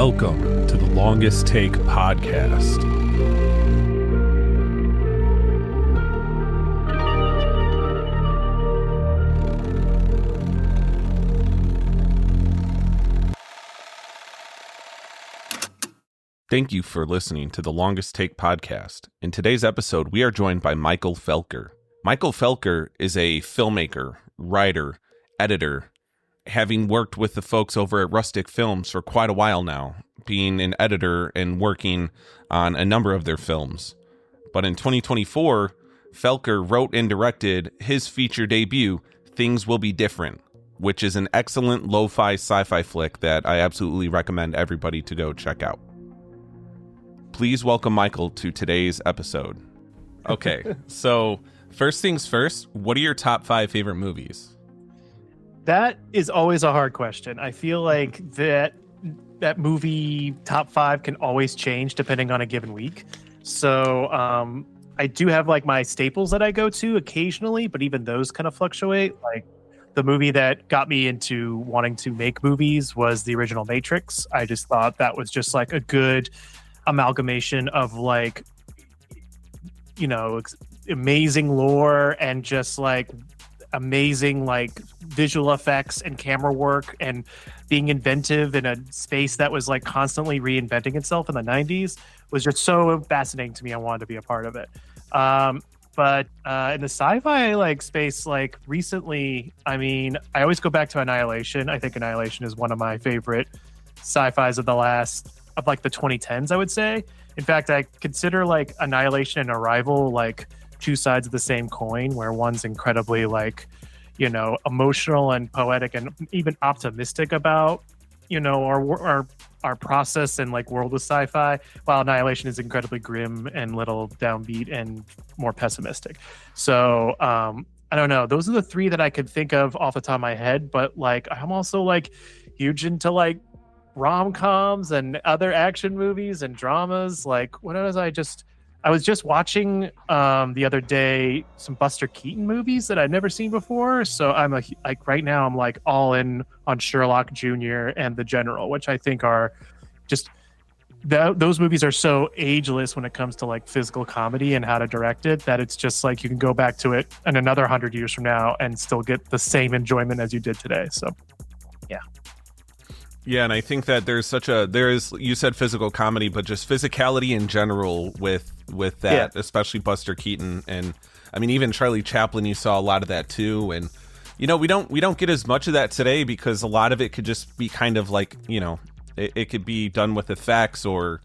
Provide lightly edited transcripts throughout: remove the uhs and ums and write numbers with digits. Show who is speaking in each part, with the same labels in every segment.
Speaker 1: Welcome to the Longest Take podcast. Thank you for listening to the Longest Take podcast. In today's episode, we are joined by Michael Felker. Michael Felker is a filmmaker, writer, editor, having worked with the folks over at Rustic Films for quite a while now, being an editor and working on a number of their films. But in 2024, Felker wrote and directed his feature debut, Things Will Be Different, which is an excellent lo-fi sci-fi flick that I absolutely recommend everybody to go check out. Please welcome Michael to today's episode. Okay, so first things first, what are your top 5 favorite movies?
Speaker 2: That is always a hard question. I feel like that movie top 5 can always change depending on a given week. So I do have like my staples that I go to occasionally, but even those kind of fluctuate. Like the movie that got me into wanting to make movies was the original Matrix. I just thought that was just like a good amalgamation of like, you know, amazing lore and just like amazing like visual effects and camera work and being inventive in a space that was like constantly reinventing itself in the 90s was just so fascinating to me. I wanted to be a part of it. But in the sci-fi like space, like recently, I mean, I always go back to Annihilation. I think Annihilation is one of my favorite sci-fis of like the 2010s, I would say. In fact, I consider like Annihilation and Arrival like two sides of the same coin, where one's incredibly like, you know, emotional and poetic and even optimistic about, you know, our process and like world of sci-fi, while Annihilation is incredibly grim and little downbeat and more pessimistic. So I don't know, those are the 3 that I could think of off the top of my head. But like I'm also like huge into like rom-coms and other action movies and dramas. Like what was I was just watching the other day some Buster Keaton movies that I'd never seen before. So right now I'm like all in on Sherlock Jr. and The General, which I think are just those movies are so ageless when it comes to like physical comedy and how to direct it, that it's just like you can go back to it in another 100 years from now and still get the same enjoyment as you did today. So yeah.
Speaker 1: Yeah, and I think that you said physical comedy, but just physicality in general with that, yeah. Especially Buster Keaton, and I mean even Charlie Chaplin, you saw a lot of that too. And you know, we don't get as much of that today because a lot of it could just be kind of like, you know, it could be done with effects or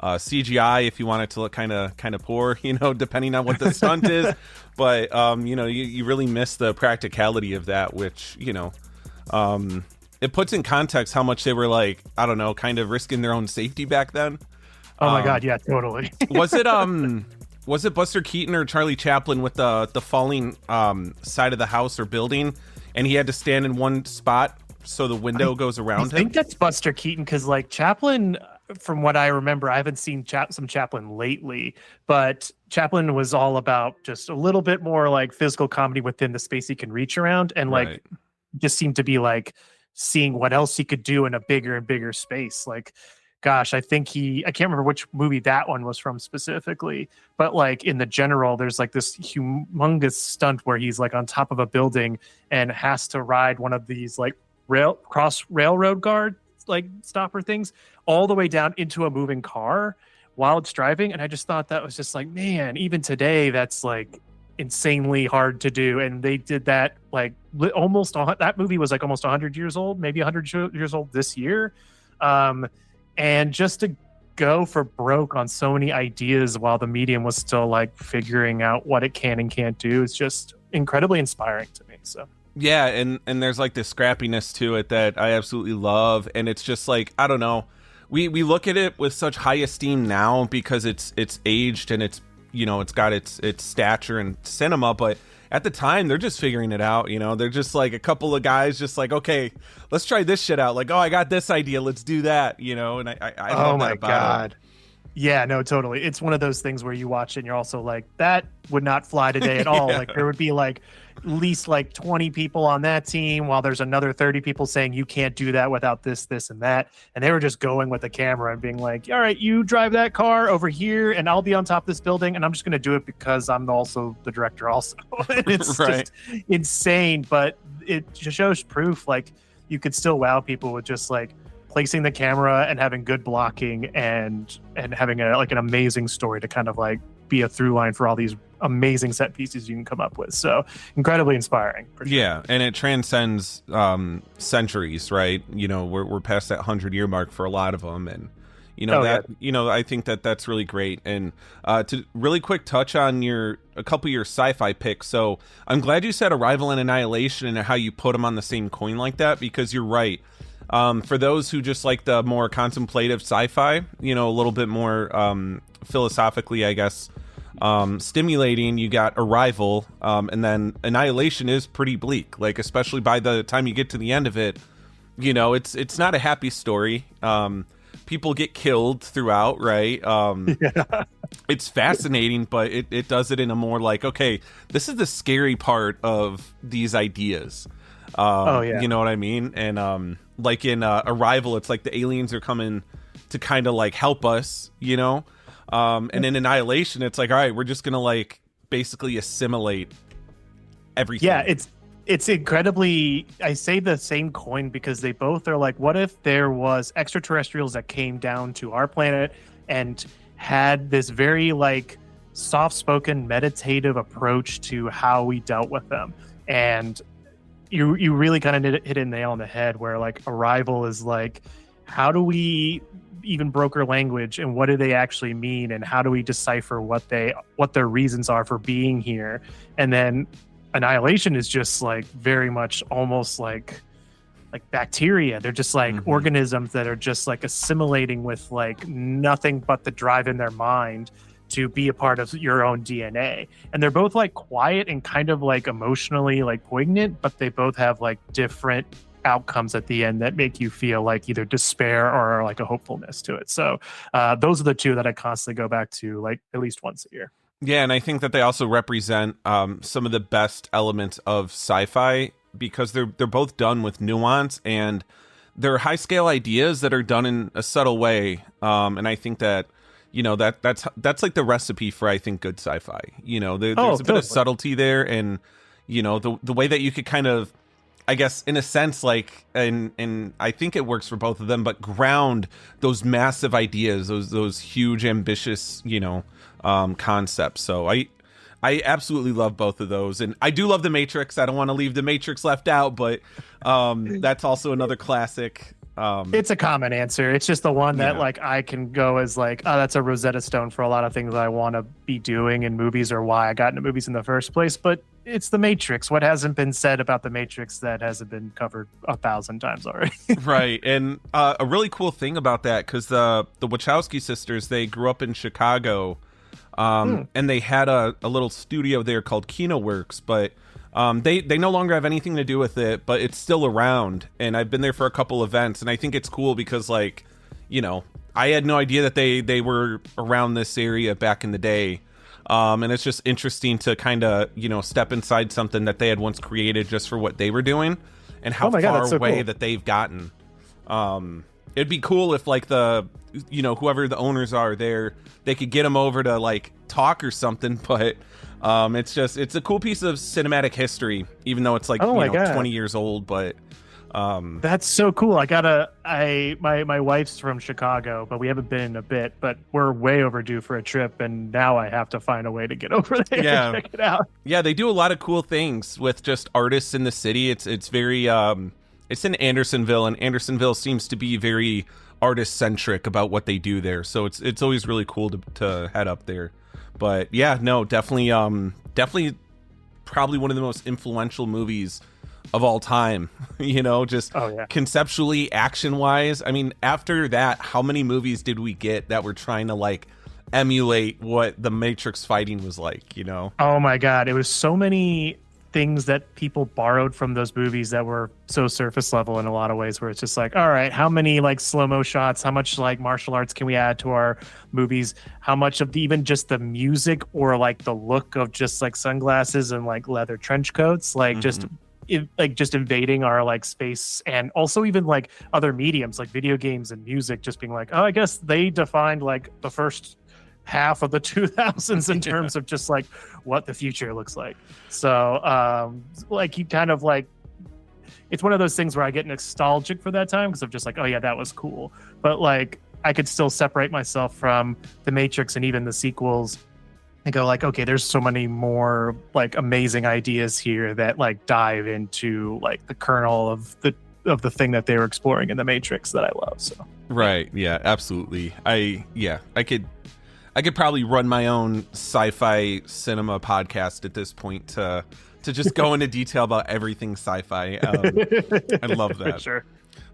Speaker 1: CGI if you want it to look kind of poor, you know, depending on what the stunt is. But you know, you really miss the practicality of that, which, you know, it puts in context how much they were like, I don't know, kind of risking their own safety back then.
Speaker 2: Oh my God, yeah, totally.
Speaker 1: was it Buster Keaton or Charlie Chaplin with the falling side of the house or building, and he had to stand in one spot so the window goes around him?
Speaker 2: I think that's Buster Keaton, because like Chaplin, from what I remember, I haven't seen some Chaplin lately, but Chaplin was all about just a little bit more like physical comedy within the space he can reach around, and like just seemed to be like seeing what else he could do in a bigger and bigger space. Like, gosh, I can't remember which movie that one was from specifically, but like in The General, there's like this humongous stunt where he's like on top of a building and has to ride one of these like railroad guard like stopper things all the way down into a moving car while it's driving. And I just thought that was just like, man, even today, that's like insanely hard to do. And they did that like that movie was like almost 100 years old, maybe 100 years old this year. And just to go for broke on so many ideas while the medium was still like figuring out what it can and can't do is just incredibly inspiring to me. So
Speaker 1: yeah, and there's like this scrappiness to it that I absolutely love. And it's just like, I don't know, we look at it with such high esteem now because it's aged and it's, you know, it's got its stature in cinema, but at the time they're just figuring it out. You know, they're just like a couple of guys just like, okay, let's try this shit out. Like, oh, I got this idea, let's do that, you know. And I love that about it.
Speaker 2: Yeah, no, totally. It's one of those things where you watch it and you're also like, that would not fly today at all.
Speaker 1: Yeah.
Speaker 2: Like there would be like at least like 20 people on that team while there's another 30 people saying you can't do that without this, this, and that. And they were just going with the camera and being like, all right, you drive that car over here and I'll be on top of this building and I'm just going to do it because I'm also the director also. And it's just insane, but it just shows proof like you could still wow people with just like placing the camera and having good blocking and having an amazing story to kind of like be a through line for all these amazing set pieces you can come up with. So incredibly inspiring. For sure.
Speaker 1: Yeah, and it transcends centuries, right? You know, we're past that 100-year mark for a lot of them, and you know I think that's really great. And to really quick touch on a couple of your sci-fi picks. So I'm glad you said Arrival and Annihilation and how you put them on the same coin like that, because you're right. For those who just like the more contemplative sci-fi, you know, a little bit more philosophically, I guess, stimulating, you got Arrival, and then Annihilation is pretty bleak, like especially by the time you get to the end of it, you know, it's not a happy story. People get killed throughout, right? Yeah. It's fascinating, but it does it in a more like, okay, this is the scary part of these ideas. You know what I mean? And like in Arrival, it's like the aliens are coming to kind of like help us, you know? And in Annihilation, it's like, all right, we're just gonna like basically assimilate everything.
Speaker 2: Yeah, it's incredibly, I say the same coin because they both are like, what if there was extraterrestrials that came down to our planet and had this very like soft-spoken meditative approach to how we dealt with them? And you really kind of hit a nail on the head where like Arrival is like, how do we even broker language and what do they actually mean and how do we decipher what their reasons are for being here? And then Annihilation is just like very much almost like bacteria. They're just like organisms that are just like assimilating with like nothing but the drive in their mind to be a part of your own DNA. And they're both like quiet and kind of like emotionally like poignant, but they both have like different outcomes at the end that make you feel like either despair or like a hopefulness to it. So those are the two that I constantly go back to like at least once a year.
Speaker 1: Yeah, and I think that they also represent some of the best elements of sci-fi because they're both done with nuance and they're high scale ideas that are done in a subtle way. And I think that, you know, that's like the recipe for, I think, good sci-fi. You know, there's a bit of subtlety there, and you know, the way that you could kind of, I guess, in a sense, like, and I think it works for both of them, but ground those massive ideas, those huge, ambitious, you know, concepts. So I absolutely love both of those, and I do love The Matrix. I don't want to leave The Matrix left out, but that's also another classic.
Speaker 2: It's a common answer. It's just the one that like I can go as like, oh, that's a Rosetta Stone for a lot of things that I want to be doing in movies or why I got into movies in the first place. But it's The Matrix. What hasn't been said about The Matrix that hasn't been covered 1,000 times already?
Speaker 1: Right. And a really cool thing about that, because the Wachowski sisters, they grew up in Chicago, and they had a little studio there called KinoWorks, but they no longer have anything to do with it, but it's still around, and I've been there for a couple events, and I think it's cool because, like, you know, I had no idea that they were around this area back in the day, and it's just interesting to kind of, you know, step inside something that they had once created just for what they were doing and how far away that they've gotten. It'd be cool if, like, you know, whoever the owners are there, they could get them over to like talk or something, but it's a cool piece of cinematic history, even though it's like 20 years old. But
Speaker 2: that's so cool. My wife's from Chicago, but we haven't been in a bit, but we're way overdue for a trip, and now I have to find a way to get over there and check it out. Yeah,
Speaker 1: they do a lot of cool things with just artists in the city. It's very it's in Andersonville, and Andersonville seems to be very artist centric about what they do there. So it's always really cool to head up there. But yeah, no, definitely probably one of the most influential movies of all time, you know, just conceptually, action wise. I mean, after that, how many movies did we get that were trying to like emulate what the Matrix fighting was like, you know?
Speaker 2: Oh my God. It was so many things that people borrowed from those movies that were so surface level in a lot of ways, where it's just like, all right, how many like slow-mo shots, how much like martial arts can we add to our movies, how much of even just the music or like the look of just like sunglasses and like leather trench coats, like just invading our like space, and also even like other mediums like video games and music just being like, oh, I guess they defined like the first half of the 2000s in terms of just like what the future looks like. So like you kind of like, it's one of those things where I get nostalgic for that time because I'm just like, oh yeah, that was cool, but like I could still separate myself from the Matrix and even the sequels and go like, okay, there's so many more like amazing ideas here that like dive into like the kernel of the thing that they were exploring in the Matrix that I love. So
Speaker 1: right, yeah, absolutely. I could probably run my own sci-fi cinema podcast at this point to just go into detail about everything sci-fi. I love that.
Speaker 2: For sure.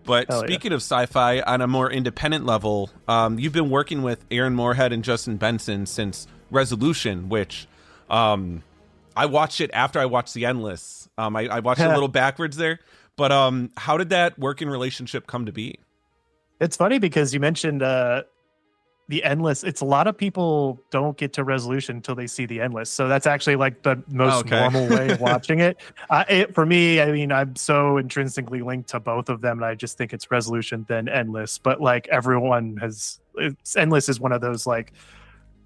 Speaker 1: But speaking of sci-fi on a more independent level, you've been working with Aaron Moorhead and Justin Benson since Resolution, which I watched it after I watched The Endless. I watched it a little backwards there. But how did that working relationship come to be?
Speaker 2: It's funny because you mentioned The Endless. It's a lot of people don't get to Resolution until they see The Endless. So that's actually like the most normal way of watching it. For me, I mean, I'm so intrinsically linked to both of them, and I just think it's Resolution then Endless. But like everyone Endless is one of those like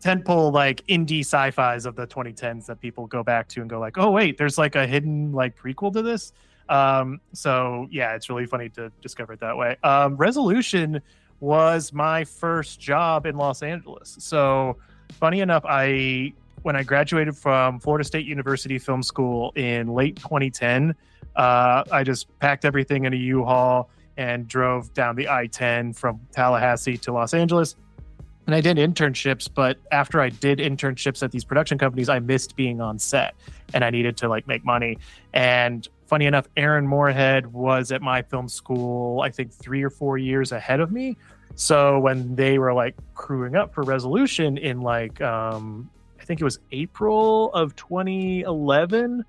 Speaker 2: tentpole like indie sci-fis of the 2010s that people go back to and go like, oh wait, there's like a hidden like prequel to this. So yeah, it's really funny to discover it that way. Resolution was my first job in Los Angeles. So funny enough, when I graduated from Florida State University Film School in late 2010, I just packed everything in a U-Haul and drove down the I-10 from Tallahassee to Los Angeles. And I did internships, but after I did internships at these production companies, I missed being on set and I needed to like make money. And funny enough, Aaron Moorhead was at my film school, I think 3 or 4 years ahead of me. So when they were like crewing up for Resolution in like, I think it was April of 2011,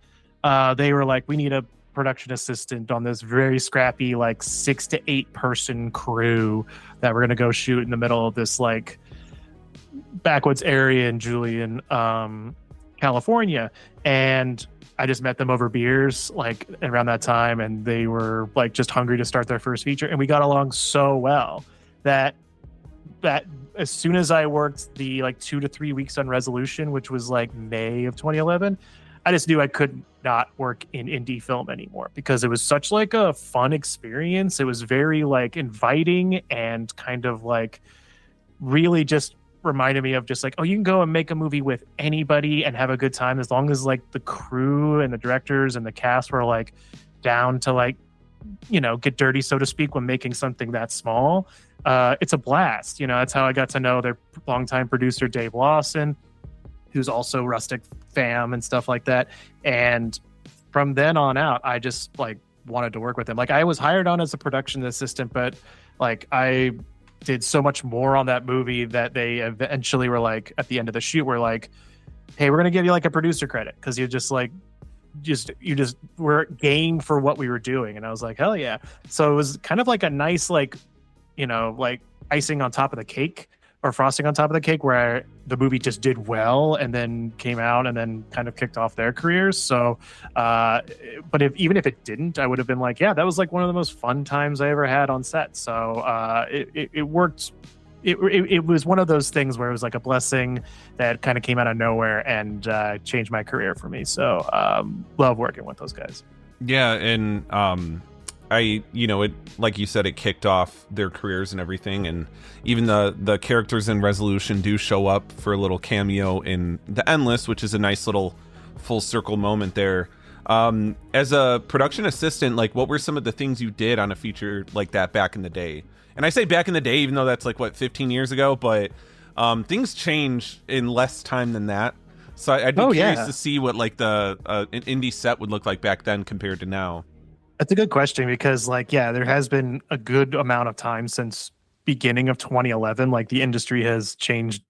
Speaker 2: they were like, we need a production assistant on this very scrappy, like 6 to 8 person crew that we're going to go shoot in the middle of this like backwoods area in Julian, California. And I just met them over beers like around that time, and they were like just hungry to start their first feature, and we got along so well that as soon as I worked the like 2 to 3 weeks on Resolution, which was like May of 2011, I just knew I could not work in indie film anymore because it was such like a fun experience. It was very like inviting and kind of like really just reminded me of just like, oh, you can go and make a movie with anybody and have a good time as long as like the crew and the directors and the cast were like down to like, you know, get dirty, so to speak, when making something that small. It's a blast. You know, that's how I got to know their longtime producer, Dave Lawson, who's also Rustic Fam and stuff like that. And from then on out, I just like wanted to work with them. Like I was hired on as a production assistant, but like I did so much more on that movie that they eventually were like, at the end of the shoot, we're like, hey, we're going to give you like a producer credit because you just were game for what we were doing. And I was like, hell yeah. So it was kind of like a nice, like, you know, like icing on top of the cake or frosting on top of the cake where the movie just did well and then came out and then kind of kicked off their careers. So, but even if it didn't, I would have been like, yeah, that was like one of the most fun times I ever had on set. So it worked. It was one of those things where it was like a blessing that kind of came out of nowhere and changed my career for me. So love working with those guys.
Speaker 1: Yeah. And it, like you said, it kicked off their careers and everything. And even the characters in Resolution do show up for a little cameo in The Endless, which is a nice little full circle moment there. As a production assistant, like what were some of the things you did on a feature like that back in the day? And I say back in the day, even though that's like 15 years ago, but things change in less time than that. So I'd be curious to see what like an indie set would look like back then compared to now.
Speaker 2: That's a good question because like, yeah, there has been a good amount of time since beginning of 2011. Like the industry has changed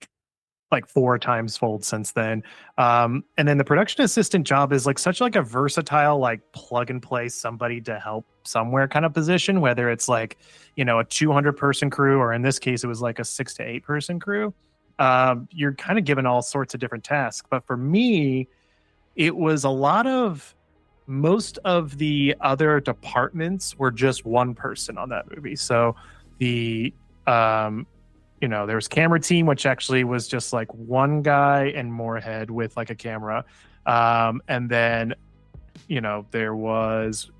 Speaker 2: like 4 times fold since then. And then the production assistant job is like such like a versatile, like plug and play somebody to help somewhere kind of position, whether it's like, you know, a 200 person crew, or in this case, it was like a 6 to 8 person crew. You're kind of given all sorts of different tasks. But for me, it was a lot of, most of the other departments were just one person on that movie. So the, you know, there was camera team, which actually was just like one guy in Moorhead with like a camera. And then, you know, there was,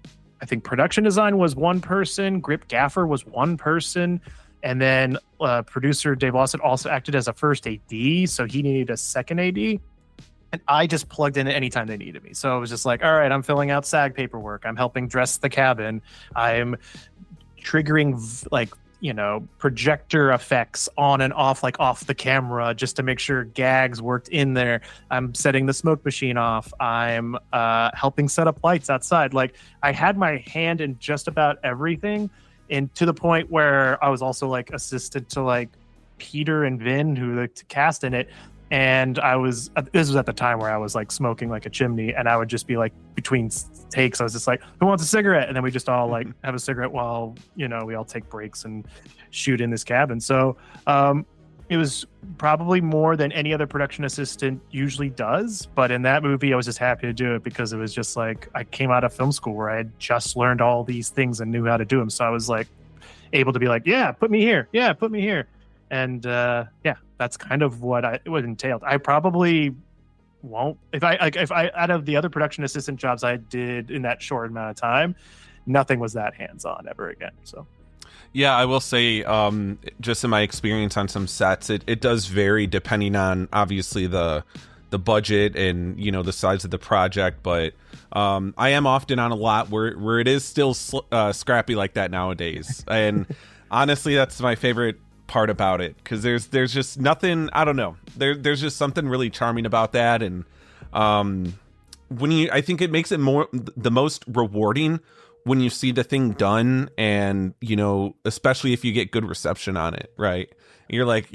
Speaker 2: I think production design was one person, grip gaffer was one person. And then producer Dave Lawson also acted as a first AD. So he needed a second AD. And I just plugged in anytime they needed me. So it was just like, all right, I'm filling out SAG paperwork. I'm helping dress the cabin. I'm triggering like, you know, projector effects on and off, like off the camera, just to make sure gags worked in there. I'm setting the smoke machine off. I'm helping set up lights outside. Like I had my hand in just about everything, and to the point where I was also like assistant to like Peter and Vin, who the cast in it. And this was at the time where I was like smoking like a chimney, and I would just be like between takes, I was just like, who wants a cigarette? And then we just all like have a cigarette while, you know, we all take breaks and shoot in this cabin. So it was probably more than any other production assistant usually does. But in that movie, I was just happy to do it because it was just like, I came out of film school where I had just learned all these things and knew how to do them. So I was like able to be like, yeah, put me here. Yeah, put me here. And yeah, that's kind of what it entailed. I probably won't, if I out of the other production assistant jobs I did in that short amount of time, nothing was that hands-on ever again. So
Speaker 1: yeah, I will say, just in my experience on some sets, it does vary depending on obviously the budget and, you know, the size of the project. But I am often on a lot where it is still scrappy like that nowadays. And honestly, that's my favorite part about it, because there's just nothing, I don't know, there's just something really charming about that. And I think it makes it the most rewarding when you see the thing done, and, you know, especially if you get good reception on it, right? You're like,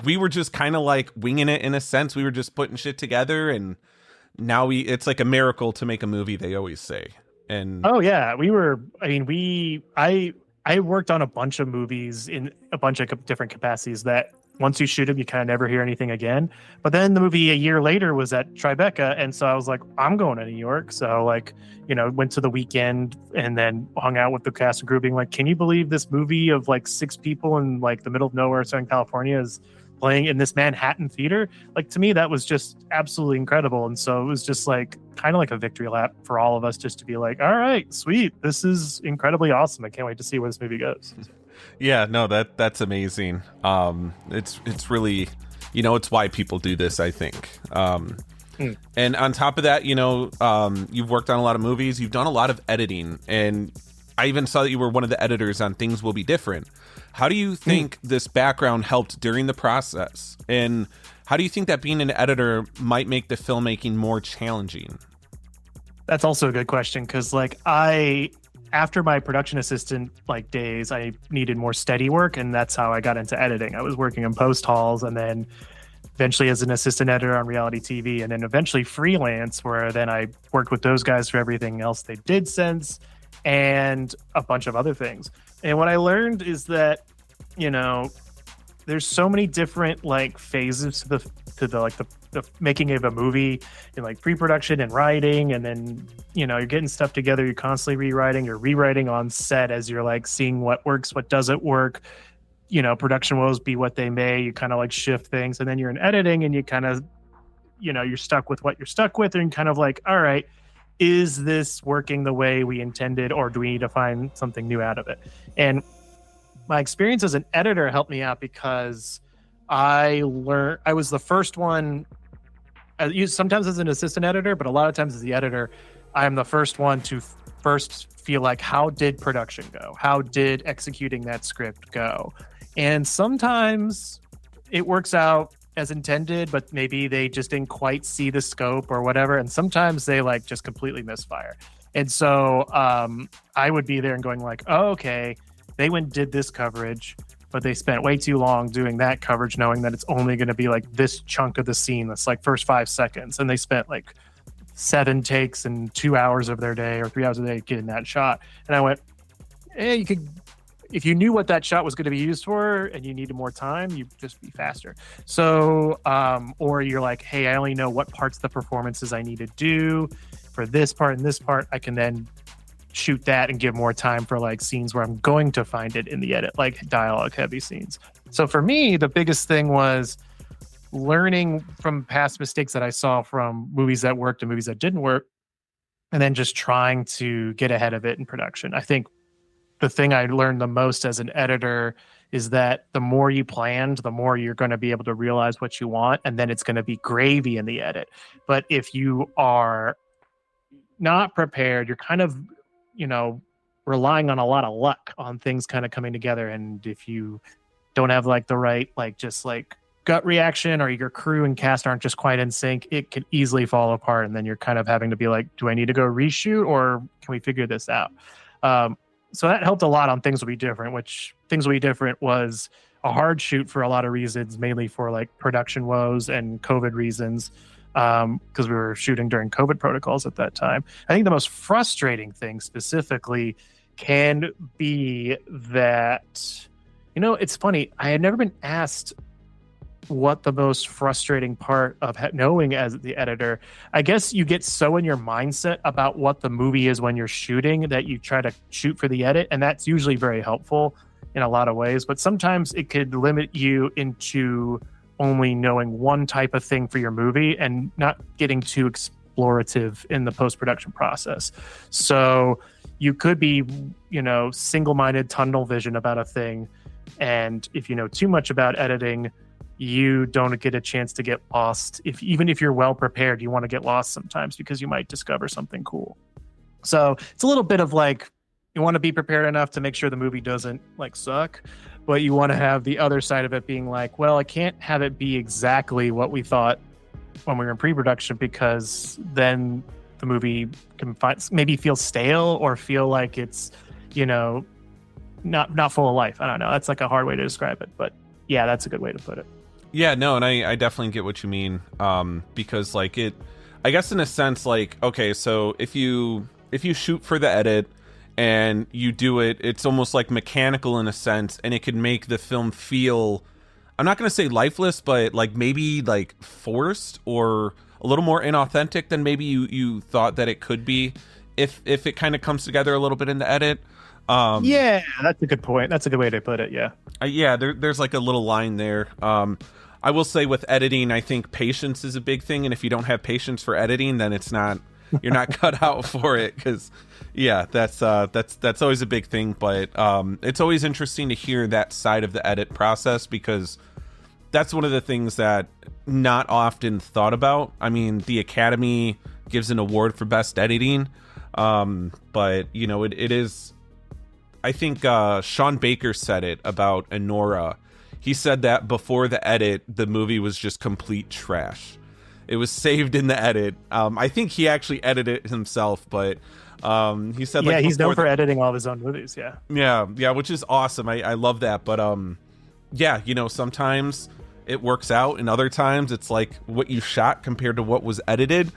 Speaker 1: we were just kind of like winging it in a sense. We were just putting shit together, and now it's like a miracle to make a movie, they always say. And I worked on a bunch of movies in a bunch of different capacities that once you shoot them, you kind of never hear anything again. But then the movie a year later was at Tribeca. And so I was like, I'm going to New York. So like, you know, went to the weekend and then hung out with the cast and crew being like, can you believe this movie of like 6 people in like the middle of nowhere, Southern California, is playing in this Manhattan theater? Like, to me, that was just absolutely incredible. And so it was just like kind of like a victory lap for all of us, just to be like, all right, sweet, this is incredibly awesome. I can't wait to see where this movie goes. Yeah, no, that's amazing. It's really, you know, it's why people do this, I think. And on top of that, you know, you've worked on a lot of movies, you've done a lot of editing, and I even saw that you were one of the editors on Things Will Be Different. How do you think this background helped during the process? And how do you think that being an editor might make the filmmaking more challenging?
Speaker 2: That's also a good question, because like after my production assistant like days, I needed more steady work, and that's how I got into editing. I was working in post halls, and then eventually as an assistant editor on reality TV, and then eventually freelance, where then I worked with those guys for everything else they did since, and a bunch of other things. And what I learned is that, you know, there's so many different like phases to the making of a movie, in like pre-production and writing, and then, you know, you're getting stuff together, you're constantly rewriting, you're rewriting on set as you're like seeing what works, what doesn't work. You know, production woes be what they may, you kind of like shift things, and then you're in editing and you kind of, you know, you're stuck with what you're stuck with, and kind of like, all right, is this working the way we intended, or do we need to find something new out of it? And my experience as an editor helped me out, because I was the first one, sometimes as an assistant editor, but a lot of times as the editor, I'm the first one to first feel like, how did production go? How did executing that script go? And sometimes it works out as intended, but maybe they just didn't quite see the scope or whatever. And sometimes they like just completely misfire. And so I would be there and going like, oh, okay, they went and did this coverage. but they spent way too long doing that coverage, knowing that it's only going to be like this chunk of the scene that's like first 5 seconds, and they spent like 7 takes and 2 hours of their day or 3 hours a day getting that shot. And I went, you could, if you knew what that shot was going to be used for and you needed more time, you'd just be faster. So, or you're like, hey, I only know what parts of the performances I need to do for this part and this part. I can then shoot that and give more time for like scenes where I'm going to find it in the edit, like dialogue heavy scenes. So for me, the biggest thing was learning from past mistakes that I saw from movies that worked and movies that didn't work, and then just trying to get ahead of it in production. I think the thing I learned the most as an editor is that the more you planned, the more you're going to be able to realize what you want, and then it's going to be gravy in the edit. But if you are not prepared, you're kind of, relying on a lot of luck on things kind of coming together. And if you don't have like the right, just gut reaction, or your crew and cast aren't just quite in sync, it can easily fall apart. And then you're kind of having to be like, do I need to go reshoot, or can we figure this out? So that helped a lot on Things Will Be Different, which Things Will Be Different was a hard shoot for a lot of reasons, mainly for like production woes and COVID reasons, because we were shooting during COVID protocols at that time. I think the most frustrating thing specifically can be that, it's funny, I had never been asked what the most frustrating part of knowing as the editor. I guess you get so in your mindset about what the movie is when you're shooting that you try to shoot for the edit, and that's usually very helpful in a lot of ways, but sometimes it could limit you into only knowing one type of thing for your movie and not getting too explorative in the post-production process. So you could be, single-minded tunnel vision about a thing, and if you know too much about editing, you don't get a chance to get lost. Even if you're well prepared, you want to get lost sometimes because you might discover something cool. So it's a little bit of like, you want to be prepared enough to make sure the movie doesn't suck, but you want to have the other side of it being like, well, I can't have it be exactly what we thought when we were in pre-production, because then the movie can maybe feel stale or feel like it's, not full of life. I don't know. That's like a hard way to describe it, but yeah, that's a good way to put it.
Speaker 1: Yeah, no, and I definitely get what you mean, because I guess in a sense, okay, so if you shoot for the edit and you do it, it's almost like mechanical in a sense, and it could make the film feel, I'm not going to say lifeless, but maybe forced or a little more inauthentic than maybe you thought that it could be if it kind of comes together a little bit in the edit.
Speaker 2: Yeah, that's a good point. That's a good way to put it. Yeah.
Speaker 1: There's like a little line there. I will say with editing, I think patience is a big thing. And if you don't have patience for editing, then you're not cut out for it. Cause that's always a big thing. But, it's always interesting to hear that side of the edit process, because that's one of the things that not often thought about. I mean, the Academy gives an award for best editing. But it is, I think Sean Baker said it about Enora. He said that before the edit, the movie was just complete trash. It was saved in the edit. I think he actually edited it himself, but he said
Speaker 2: he's known for editing all of his own movies.
Speaker 1: Yeah, which is awesome. I love that. But sometimes it works out, and other times it's like what you shot compared to what was edited,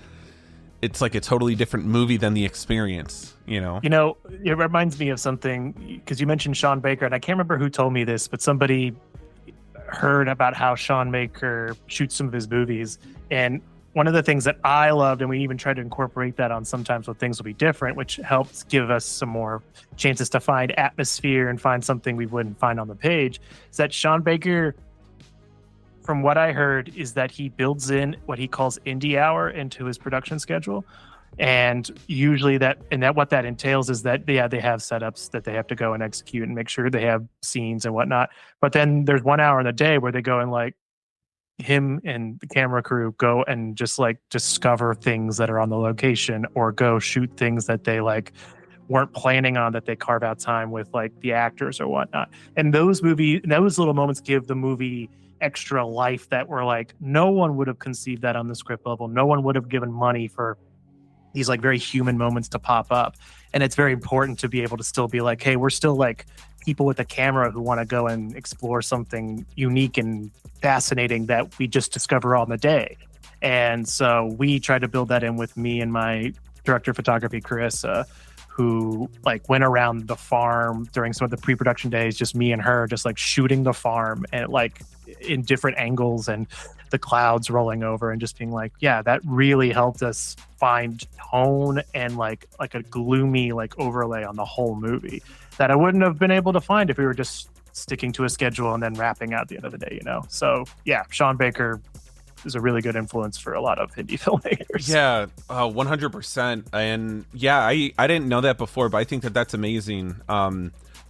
Speaker 1: it's like a totally different movie than the experience, It reminds me of something, because you mentioned Sean Baker, and I can't remember who told me this, but somebody heard about how Sean Baker shoots some of his movies. And one of the things that I loved, and we even tried to incorporate that on Sometimes When Things Will Be Different, which helps give us some more chances to find atmosphere and find something we wouldn't find on the page, is that Sean Baker, from what I heard, is that he builds in what he calls indie hour into his production schedule. And usually what that entails is that they have setups that they have to go and execute and make sure they have scenes and whatnot. But then there's 1 hour in the day where they go and him and the camera crew go and just discover things that are on the location, or go shoot things that they weren't planning on, that they carve out time with the actors or whatnot. And those little moments give the movie extra life that were no one would have conceived that on the script level. No one would have given money for these very human moments to pop up. And it's very important to be able to still be hey, we're still
Speaker 2: people with a camera who want to go and explore something unique and fascinating that we just discover on the day. And so we tried to build that in with me and my director of photography, Carissa, who like went around the farm during some of the pre-production days, just me and her, just like shooting the farm and like in different angles and the clouds rolling over and just being like, yeah, that really helped us find tone and like a gloomy like overlay on the whole movie that I wouldn't have been able to find if we were just sticking to a schedule and then wrapping out at the end of the day, you know? So yeah, Sean Baker is a really good influence for a lot of indie filmmakers.
Speaker 1: Yeah, 100%. And yeah, I didn't know that before, but I think that that's amazing.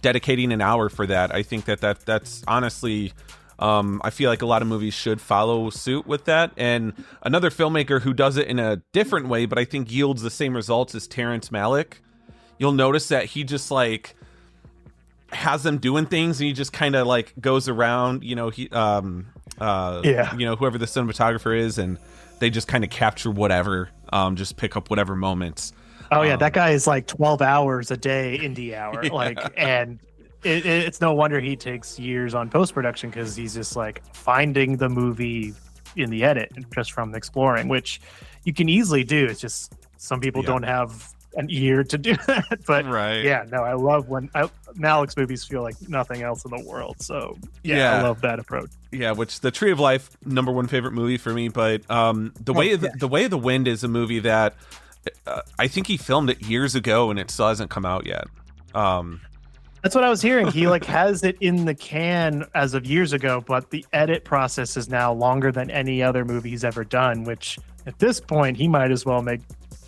Speaker 1: Dedicating an hour for that, I think that's honestly, I feel like a lot of movies should follow suit with that. And another filmmaker who does it in a different way, but I think yields the same results, is Terrence Malick. You'll notice that he just like has them doing things, and he just kind of like goes around, you know, you know, whoever the cinematographer is, and they just kind of capture whatever, just pick up whatever moments.
Speaker 2: Oh yeah, that guy is like 12 hours a day, indie hour,
Speaker 1: Yeah.
Speaker 2: like, and it's no wonder he takes years on post-production, because he's just like finding the movie in the edit just from exploring, which you can easily do. It's just some people don't have an ear to do that. But
Speaker 1: Right.
Speaker 2: yeah, no, I love when Malick's movies feel like nothing else in the world. So yeah, I love that approach.
Speaker 1: Yeah, which The Tree of Life, #1 favorite movie for me. But the Way of the Wind is a movie that I think he filmed it years ago and it still hasn't come out yet.
Speaker 2: That's what I was hearing. He like has it in the can as of years ago, but the edit process is now longer than any other movie he's ever done, which at this point he might as well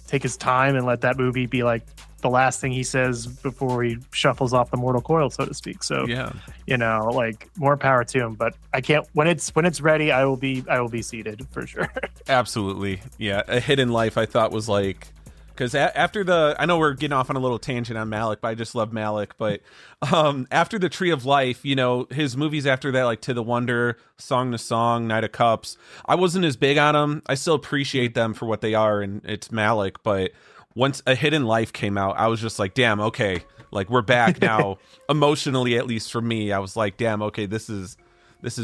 Speaker 2: take his time and let that movie be like the last thing he says before he shuffles off the mortal coil, so to speak. So
Speaker 1: yeah,
Speaker 2: you know, like more power to him. But I can't, when it's ready, I will be seated for sure.
Speaker 1: Absolutely. Yeah, A Hidden Life I thought was like, because after I know we're getting off on a little tangent on Malick, but I just love Malick. But after The Tree of Life, you know, his movies after that, like To the Wonder, Song to Song, Knight of Cups, I wasn't as big on them. I still appreciate them for what they are, and it's Malick. But once A Hidden Life came out, I was just like, damn, okay, like we're back now. Emotionally, at least for me, I was like, damn, okay, this is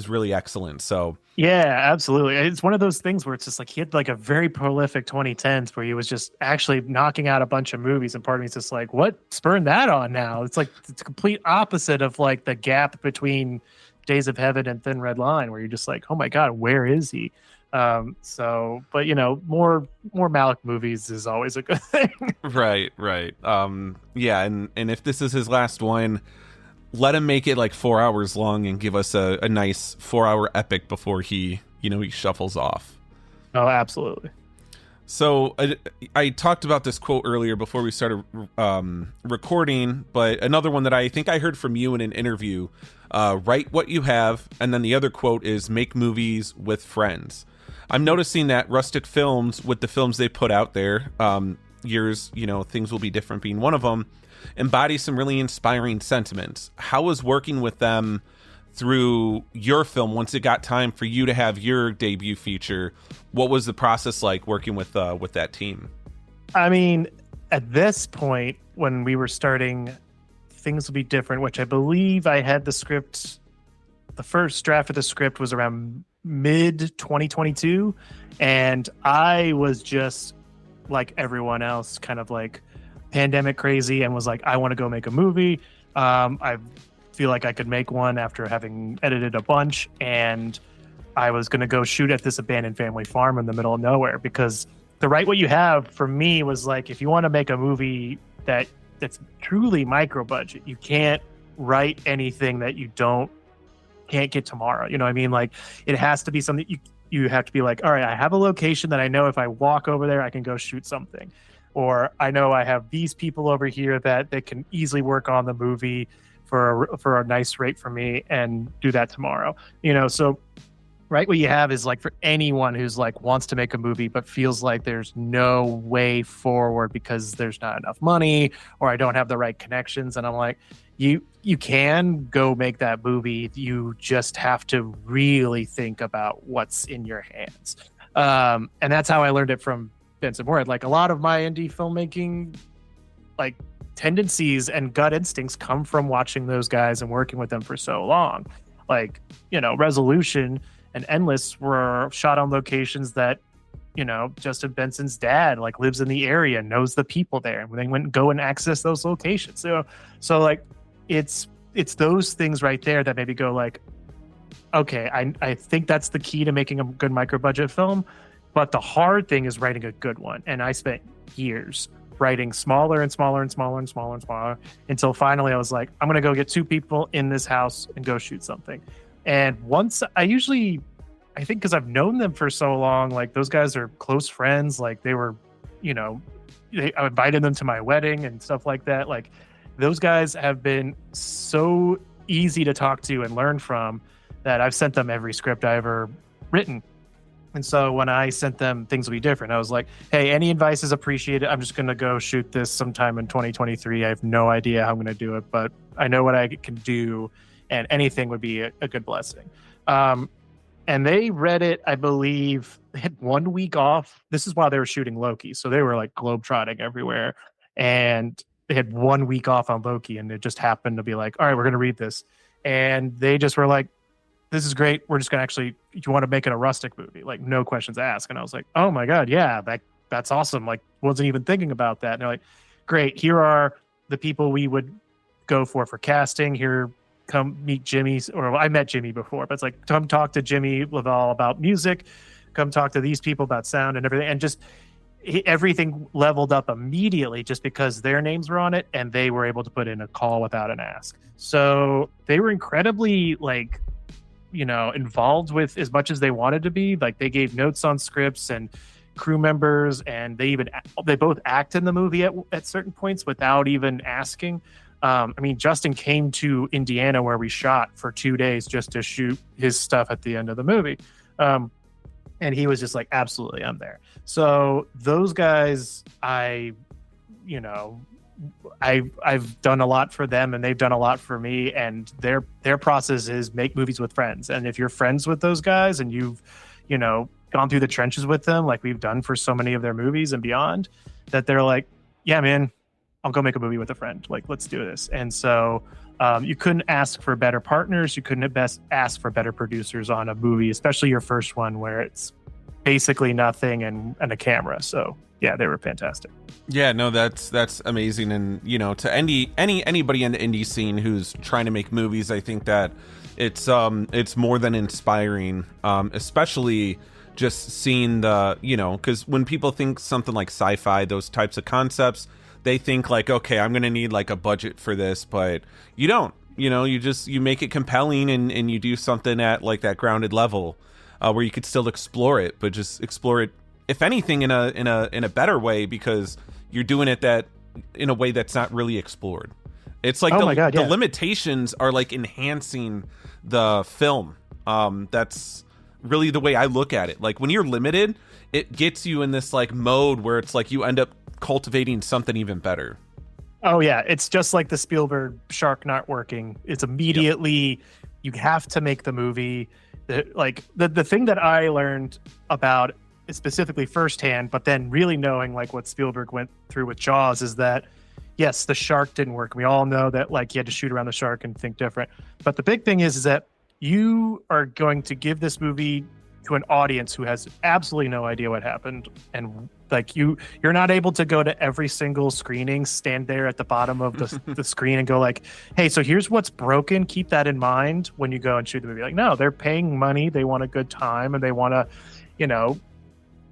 Speaker 1: really excellent. So
Speaker 2: yeah, absolutely. It's one of those things where it's just like he had like a very prolific 2010s where he was just actually knocking out a bunch of movies, and part of me is just like, what spurned that on now? It's like it's complete opposite of like the gap between Days of Heaven and Thin Red Line, where you're just like, oh my god, where is he? So, but you know, more Malick movies is always a good thing.
Speaker 1: Right. Yeah, and if this is his last one, let him make it like 4 hours long and give us a nice 4-hour epic before he shuffles off.
Speaker 2: Oh, absolutely.
Speaker 1: So I talked about this quote earlier before we started recording, but another one that I think I heard from you in an interview, write what you have, and then the other quote is make movies with friends. I'm noticing that Rustic Films, with the films they put out there, Things Will Be Different being one of them, embody some really inspiring sentiments. How was working with them through your film once it got time for you to have your debut feature? What was the process like working with that team?
Speaker 2: I mean, at this point, when we were starting Things Will Be Different, which I believe I had the script, the first draft of the script was around mid 2022, and I was just like everyone else, kind of like pandemic crazy, and was like, I want to go make a movie. I feel like I could make one after having edited a bunch, and I was going to go shoot at this abandoned family farm in the middle of nowhere, because the Write What You Have for me was like, if you want to make a movie that's truly micro budget, you can't write anything that you can't get tomorrow. You know what I mean? Like, it has to be something you have to be like, all right, I have a location that I know if I walk over there, I can go shoot something. Or I know I have these people over here that they can easily work on the movie for a nice rate for me and do that tomorrow. You know, so Write What You Have is like for anyone who's like wants to make a movie but feels like there's no way forward because there's not enough money or I don't have the right connections. And I'm like, you can go make that movie. You just have to really think about what's in your hands. And that's how I learned it from Vincent Moorhead. Like a lot of my indie filmmaking like tendencies and gut instincts come from watching those guys and working with them for so long. Like, Resolution and Endless were shot on locations that, Justin Benson's dad like lives in the area, knows the people there, and they went and go and access those locations. So like it's those things right there that maybe go like, okay, I think that's the key to making a good micro budget film. But the hard thing is writing a good one. And I spent years writing smaller and smaller and smaller and smaller and smaller until finally I was like, I'm going to go get 2 people in this house and go shoot something. And once I think because I've known them for so long, like those guys are close friends. Like they were, I invited them to my wedding and stuff like that. Like those guys have been so easy to talk to and learn from that I've sent them every script I ever written. And so when I sent them Things Will Be Different, I was like, hey, any advice is appreciated. I'm just going to go shoot this sometime in 2023. I have no idea how I'm going to do it, but I know what I can do, and anything would be a good blessing. And they read it, I believe, they had 1 week off. This is while they were shooting Loki. So they were like globetrotting everywhere. And they had 1 week off on Loki, and it just happened to be like, all right, we're going to read this. And they just were like, this is great. We're just going to actually, you want to make it a rustic movie? Like, no questions asked. And I was like, oh my God, yeah, that's awesome. Like, wasn't even thinking about that. And they're like, great, here are the people we would go for casting. Here, come meet Jimmy. Or I met Jimmy before, but it's like, come talk to Jimmy Laval about music. Come talk to these people about sound and everything. And just everything leveled up immediately just because their names were on it and they were able to put in a call without an ask. So they were incredibly like, involved with as much as they wanted to be. Like they gave notes on scripts and crew members, and they both act in the movie at certain points without even asking. I mean, Justin came to Indiana where we shot for 2 days just to shoot his stuff at the end of the movie. And he was just like, absolutely, I'm there. So those guys, I've done a lot for them and they've done a lot for me, and their process is make movies with friends. And if you're friends with those guys and you've, gone through the trenches with them, like we've done for so many of their movies and beyond, that they're like, yeah, man, I'll go make a movie with a friend. Like, let's do this. And so you couldn't ask for better partners. You couldn't ask for better producers on a movie, especially your first one where it's basically nothing and a camera. So yeah, they were fantastic.
Speaker 1: Yeah, no, that's amazing. And, to anybody in the indie scene who's trying to make movies, I think that it's more than inspiring, especially just seeing because when people think something like sci-fi, those types of concepts, they think like, okay, I'm going to need like a budget for this, but you don't, you make it compelling and you do something at like that grounded level where you could still explore it, but just explore it, if anything, in a better way, because you're doing it in a way that's not really explored. It's like the limitations are like enhancing the film. That's really the way I look at it. Like when you're limited, it gets you in this like mode where it's like you end up cultivating something even better.
Speaker 2: Oh yeah, it's just like the Spielberg shark not working. It's immediately you have to make the movie. The thing that I learned about specifically firsthand, but then really knowing like what Spielberg went through with Jaws, is that yes, the shark didn't work. We all know that like you had to shoot around the shark and think different. But the big thing is that you are going to give this movie to an audience who has absolutely no idea what happened, and like you're not able to go to every single screening, stand there at the bottom of the screen and go like, hey, so here's what's broken, keep that in mind when you go and shoot the movie. Like, no, they're paying money, they want a good time, and they want to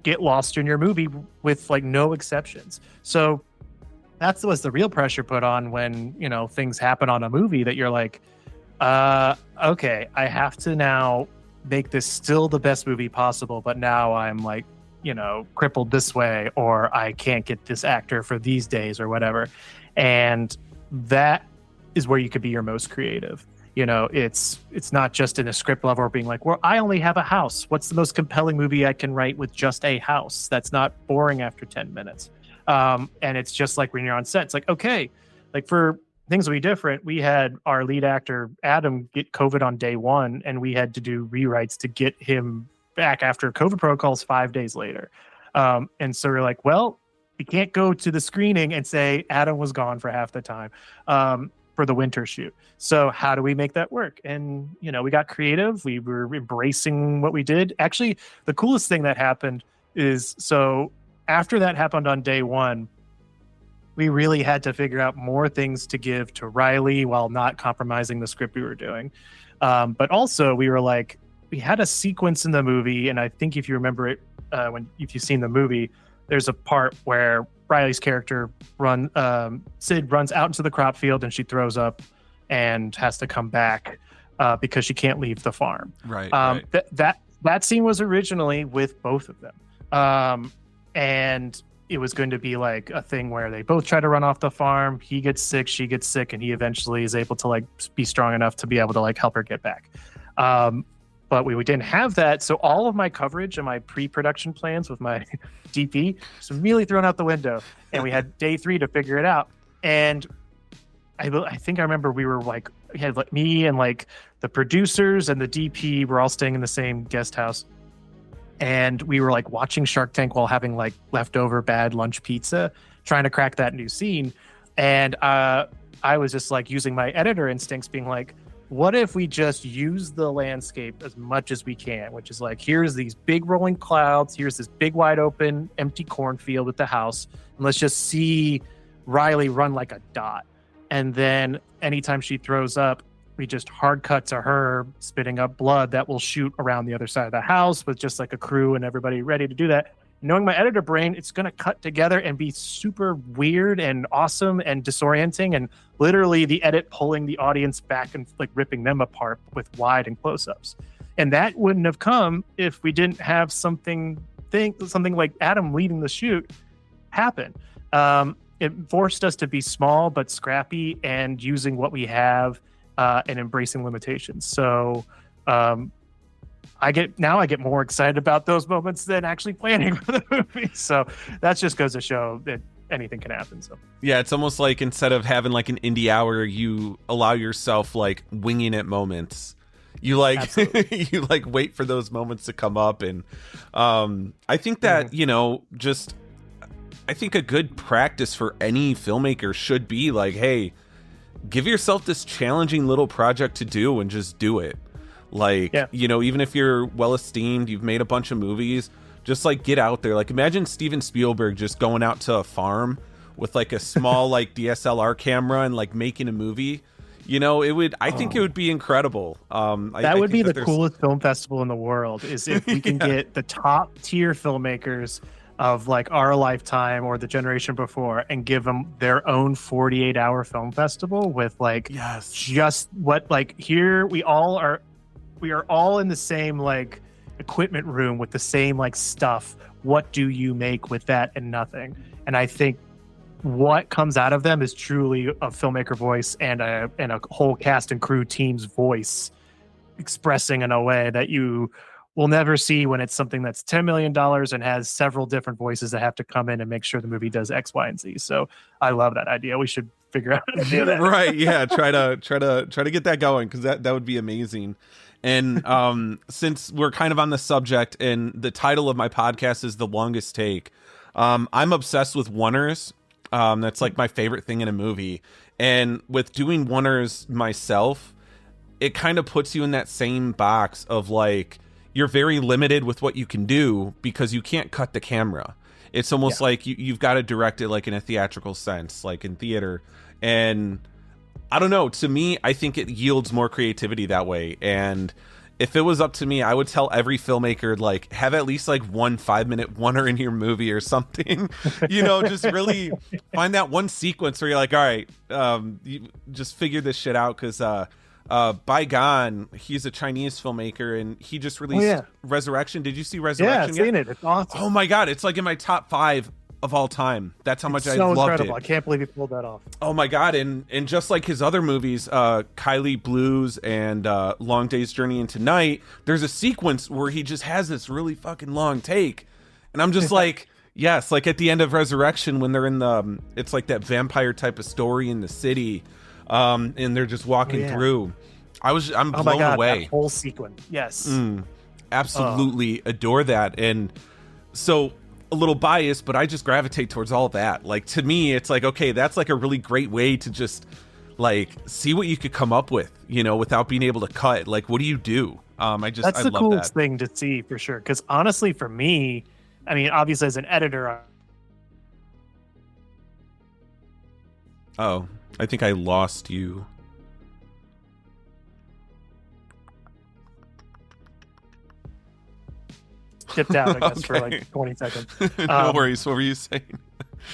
Speaker 2: get lost in your movie with like no exceptions. So that's what's the real pressure put on when things happen on a movie, that you're like, okay, I have to now make this still the best movie possible, but now I'm like, crippled this way, or I can't get this actor for these days or whatever. And that is where you could be your most creative. It's not just in a script level or being like, well, I only have a house. What's the most compelling movie I can write with just a house that's not boring after 10 minutes? And it's just like when you're on set, it's like, okay, like for Things Will Be Different, we had our lead actor, Adam, get COVID on day one, and we had to do rewrites to get him back after COVID protocols 5 days later. And so we're like, well, we can't go to the screening and say Adam was gone for half the time for the winter shoot. So how do we make that work? And, you know, we got creative. We were embracing what we did. Actually, the coolest thing that happened is, so after that happened on day one, we really had to figure out more things to give to Riley while not compromising the script we were doing. But also we were like, we had a sequence in the movie, and I think if you remember it, if you've seen the movie, there's a part where Riley's character Sid runs out into the crop field and she throws up and has to come back because she can't leave the farm.
Speaker 1: Right.
Speaker 2: That scene was originally with both of them. And it was going to be like a thing where they both try to run off the farm. He gets sick, she gets sick, and he eventually is able to like be strong enough to be able to like help her get back. But we didn't have that. So all of my coverage and my pre-production plans with my DP was really thrown out the window. And we had day 3 to figure it out. And I think I remember we were like, we had like me and like the producers and the DP were all staying in the same guest house. And we were like watching Shark Tank while having like leftover bad lunch pizza, trying to crack that new scene. And I was just like using my editor instincts, being like, what if we just use the landscape as much as we can, which is like, here's these big rolling clouds, here's this big wide open empty cornfield with the house, and let's just see Riley run like a dot. And then anytime she throws up, we just hard cut to her spitting up blood that will shoot around the other side of the house with just like a crew and everybody ready to do that. Knowing my editor brain, it's going to cut together and be super weird and awesome and disorienting, and literally the edit pulling the audience back and like ripping them apart with wide and close-ups. And that wouldn't have come if we didn't have something like Adam leading the shoot happen. It forced us to be small but scrappy and using what we have and embracing limitations. So I get more excited about those moments than actually planning for the movie. So that just goes to show that anything can happen. So
Speaker 1: yeah, it's almost like instead of having like an indie hour, you allow yourself like winging it moments. You like you like wait for those moments to come up. And I think that, you know, just I think a good practice for any filmmaker should be like, hey, give yourself this challenging little project to do and just do it. Like, you know, even if you're well esteemed, you've made a bunch of movies, just like get out there. Like imagine Steven Spielberg just going out to a farm with like a small like DSLR camera and like making a movie. You know, it would, I think it would be incredible.
Speaker 2: That would be the coolest film festival in the world, is if we can get the top tier filmmakers of like our lifetime or the generation before and give them their own 48-hour film festival with like just what, like here we are all in the same like equipment room with the same like stuff. What do you make with that and nothing? And I think what comes out of them is truly a filmmaker voice and a whole cast and crew team's voice expressing in a way that you will never see when it's something that's $10 million and has several different voices that have to come in and make sure the movie does X, Y, and Z. So I love that idea. We should figure out how to do that.
Speaker 1: Right. Yeah. Try to get that going, because that would be amazing. And since we're kind of on the subject and the title of my podcast is The Longest Take, I'm obsessed with oneers. That's like my favorite thing in a movie. And with doing oneers myself, it kind of puts you in that same box of like, you're very limited with what you can do because you can't cut the camera. It's almost like you've got to direct it like in a theatrical sense, like in theater. And I don't know, to me, I think it yields more creativity that way. And if it was up to me, I would tell every filmmaker, like, have at least like 1 5-minute oneer in your movie or something. You know, just really find that one sequence where you're like, all right, you just figure this shit out. Because Bygone, he's a Chinese filmmaker, and he just released Resurrection. Did you see Resurrection?
Speaker 2: Yeah, I've seen it. It's awesome.
Speaker 1: Oh my god, it's like in my top 5 of all time. That's how much I loved
Speaker 2: incredible.
Speaker 1: it.
Speaker 2: I can't believe he pulled that off.
Speaker 1: Oh my god, and just like his other movies, Kylie Blues and Long Day's Journey into Night, there's a sequence where he just has this really fucking long take, and I'm just like, yes, like at the end of Resurrection when they're in the, it's like that vampire type of story in the city, and they're just walking through. I'm blown away.
Speaker 2: That whole sequence, yes,
Speaker 1: absolutely adore that. And so a little biased, but I just gravitate towards all that. Like, to me, it's like, okay, that's like a really great way to just like see what you could come up with, you know, without being able to cut. Like, what do you do?
Speaker 2: That's the coolest thing to see for sure. Because honestly, for me, I mean, obviously as an editor,
Speaker 1: oh, I think I lost you.
Speaker 2: Dipped out, I guess, for like 20 seconds.
Speaker 1: No worries. What were you saying?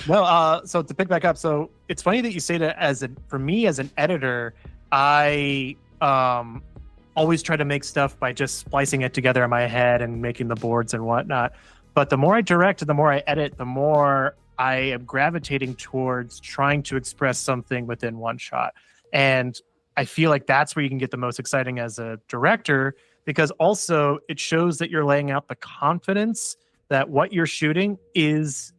Speaker 2: No, so to pick back up, so it's funny that you say that. For me as an editor, I always try to make stuff by just splicing it together in my head and making the boards and whatnot. But the more I direct and the more I edit, the more I am gravitating towards trying to express something within one shot. And I feel like that's where you can get the most exciting as a director, because also it shows that you're laying out the confidence that what you're shooting is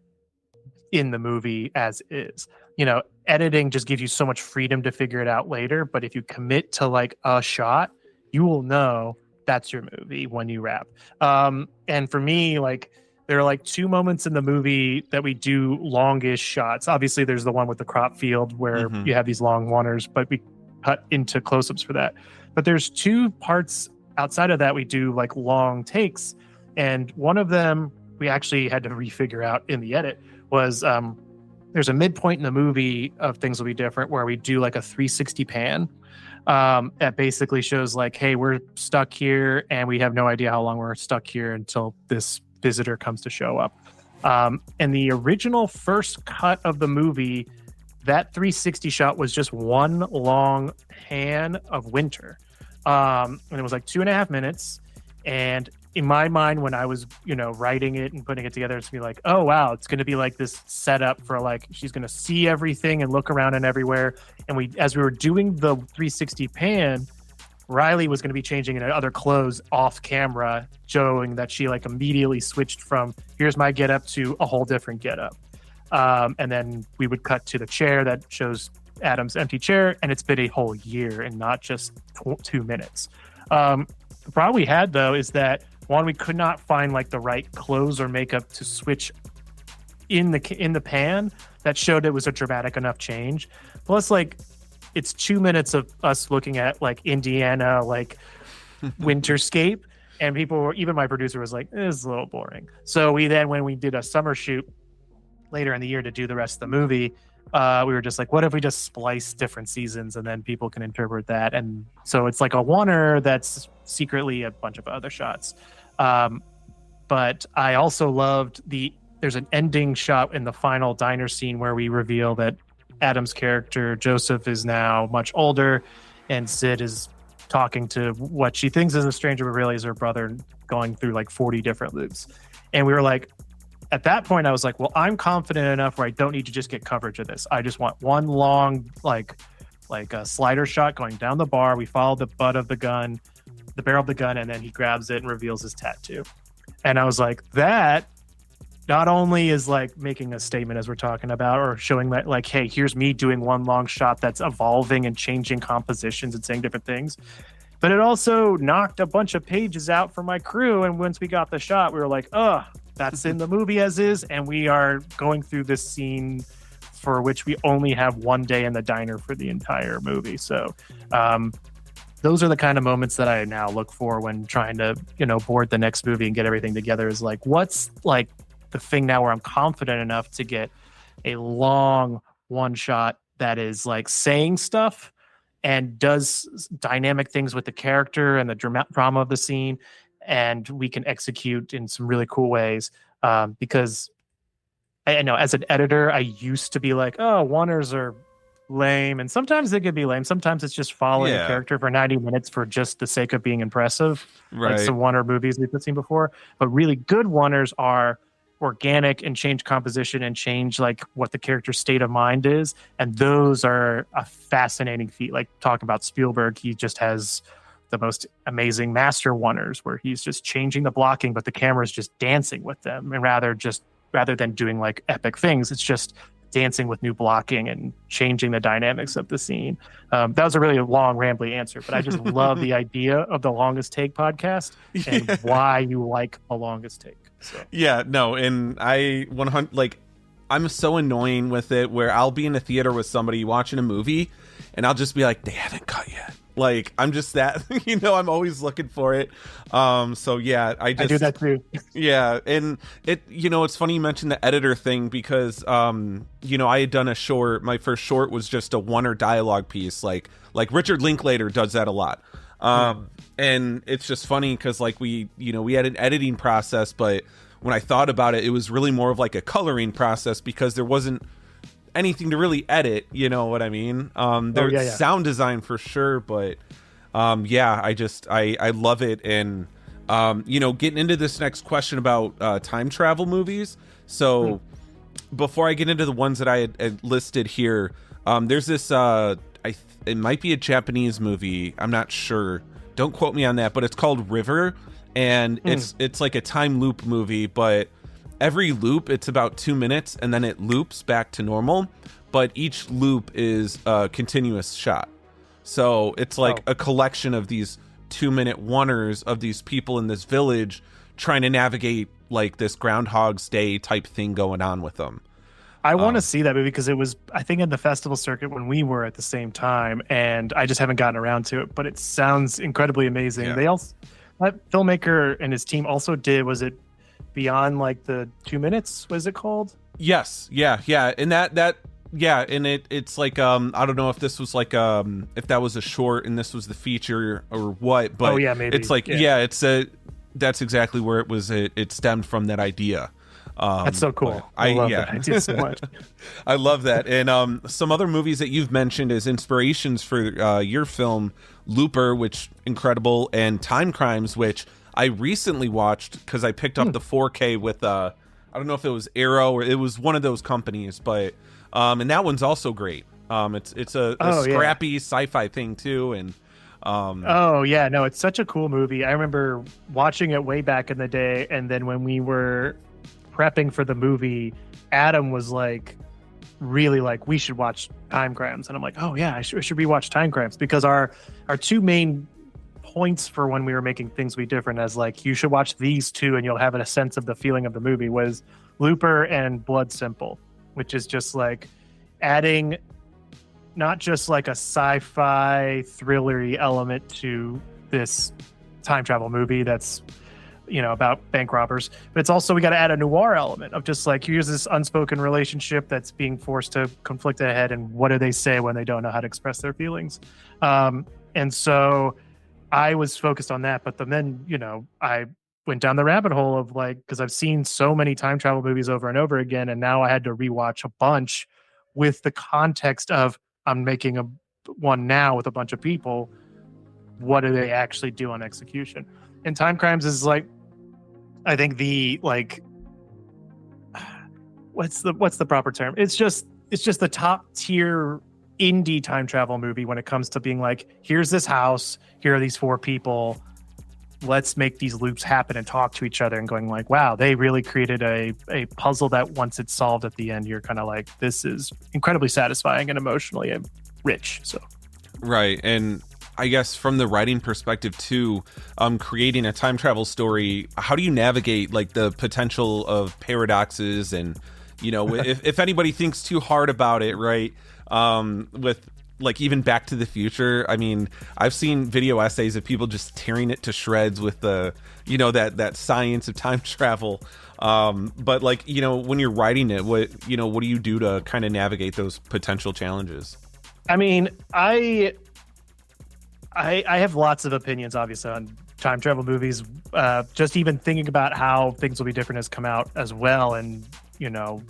Speaker 2: in the movie as is. You know, editing just gives you so much freedom to figure it out later. But if you commit to like a shot, you will know that's your movie when you wrap. And for me, like, there are like 2 moments in the movie that we do longish shots. Obviously, there's the one with the crop field where you have these long oneers, but we cut into close-ups for that. But there's 2 parts outside of that we do like long takes. And one of them we actually had to refigure out in the edit was there's a midpoint in the movie of Things Will Be Different where we do like a 360 pan that basically shows like, hey, we're stuck here and we have no idea how long we're stuck here until this visitor comes to show up. And the original first cut of the movie, that 360 shot was just one long pan of winter. And it was like 2.5 minutes. And in my mind, when I was, you know, writing it and putting it together, it's gonna be like, oh wow, it's gonna be like this setup for like she's gonna see everything and look around and everywhere. And as we were doing the 360 pan, Riley was gonna be changing into other clothes off camera, showing that she like immediately switched from here's my getup to a whole different getup. And then we would cut to the chair that shows Adam's empty chair, and it's been a whole year and not just 2 minutes. The problem we had though is that one, we could not find like the right clothes or makeup to switch in the pan that showed it was a dramatic enough change. Plus, like, it's 2 minutes of us looking at like Indiana, like winterscape, and people were, even my producer was like, this is a little boring. So when we did a summer shoot later in the year to do the rest of the movie, we were just like, what if we just splice different seasons and then people can interpret that? And so it's like a oneer that's secretly a bunch of other shots. But I also loved there's an ending shot in the final diner scene where we reveal that Adam's character, Joseph, is now much older, and Sid is talking to what she thinks is a stranger, but really is her brother, going through like 40 different loops. And we were like, at that point, I was like, well, I'm confident enough where I don't need to just get coverage of this. I just want one long, like a slider shot going down the bar. We follow the butt of the gun, the barrel of the gun, and then he grabs it and reveals his tattoo. And I was like, that not only is like making a statement as we're talking about, or showing that like, hey, here's me doing one long shot that's evolving and changing compositions and saying different things, but it also knocked a bunch of pages out for my crew. And once we got the shot, we were like, that's in the movie as is, and we are going through this scene for which we only have one day in the diner for the entire movie. So those are the kind of moments that I now look for when trying to, you know, board the next movie and get everything together, is like, what's like the thing now where I'm confident enough to get a long one shot that is like saying stuff and does dynamic things with the character and the drama of the scene, and we can execute in some really cool ways. Because I know as an editor, I used to be like, oh, oneers are lame. And sometimes they could be lame. Sometimes it's just following a character for 90 minutes for just the sake of being impressive. Right. Like some oneer movies we've seen before. But really good oneers are organic and change composition and change like what the character's state of mind is. And those are a fascinating feat. Like talk about Spielberg, he just has the most amazing master oneers where he's just changing the blocking, but the camera is just dancing with them. And rather than doing like epic things, it's just dancing with new blocking and changing the dynamics of the scene. That was a really long, rambly answer, but I just love the idea of the Longest Take podcast and why you like The Longest Take. So
Speaker 1: Yeah, no, and I 100 like I'm so annoying with it where I'll be in a theater with somebody watching a movie and I'll just be like, they haven't cut yet. Like I'm just that, I'm always looking for it. So yeah,
Speaker 2: I do that too.
Speaker 1: yeah, and it's funny you mentioned the editor thing because I had done a short. My first short was just a one or dialogue piece, like Richard Linklater does that a lot. And it's just funny because like we had an editing process, but when I thought about it, it was really more of like a coloring process because there wasn't anything to really edit. You know what I mean? There's sound design for sure, but I love it. And getting into this next question about time travel movies. So before I get into the ones that I had listed here, there's this it might be a Japanese movie, I'm not sure, don't quote me on that, but it's called River, and it's like a time loop movie, but every loop it's about 2 minutes and then it loops back to normal, but each loop is a continuous shot. So it's like a collection of these 2-minute oneers of these people in this village trying to navigate like this Groundhog's Day type thing going on with them.
Speaker 2: I want to see that movie because it was, I think, in the festival circuit when we were at the same time, and I just haven't gotten around to it. But it sounds incredibly amazing.
Speaker 1: Yeah.
Speaker 2: That filmmaker and his team also did. Was it Beyond like the 2 minutes? Was it called?
Speaker 1: Yes. Yeah. And and it's like I don't know if this was like if that was a short and this was the feature or what, but
Speaker 2: maybe.
Speaker 1: It's like that's exactly where it was. It stemmed from that idea.
Speaker 2: That's so cool. I love that idea so much.
Speaker 1: I love that. And some other movies that you've mentioned as inspirations for your film, Looper, which incredible, and Time Crimes, which I recently watched because I picked up the 4K with I don't know if it was Arrow or it was one of those companies, but and that one's also great. It's a scrappy sci-fi thing too, and
Speaker 2: it's such a cool movie. I remember watching it way back in the day, and then when we were prepping for the movie, Adam was like, really like, we should watch Time Crimes, and I'm like, oh yeah, I should rewatch Time Crimes, because our two main points for when we were making Things We Different as like, you should watch these two and you'll have a sense of the feeling of the movie, was Looper and Blood Simple, which is just like adding not just like a sci-fi thrillery element to this time travel movie that's about bank robbers, but it's also, we got to add a noir element of just like, here's this unspoken relationship that's being forced to conflict ahead, and what do they say when they don't know how to express their feelings. And so I was focused on that, but then I went down the rabbit hole of like, because I've seen so many time travel movies over and over again, and now I had to rewatch a bunch with the context of, I'm making one now with a bunch of people, what do they actually do on execution? And Time Crimes is like, I think the like, what's the proper term? It's just the top tier indie time travel movie when it comes to being like, here's this house, here are these 4 people, let's make these loops happen and talk to each other, and going like, wow, they really created a puzzle that once it's solved at the end, you're kind of like, this is incredibly satisfying and emotionally rich. So
Speaker 1: right. And I guess from the writing perspective too, creating a time travel story, how do you navigate like the potential of paradoxes and, if anybody thinks too hard about it, right? With like even Back to the Future, I mean, I've seen video essays of people just tearing it to shreds with the, that science of time travel. But like, when you're writing it, what do you do to kind of navigate those potential challenges?
Speaker 2: I mean, I have lots of opinions, obviously, on time travel movies. Just even thinking about how Things Will Be Different has come out as well, and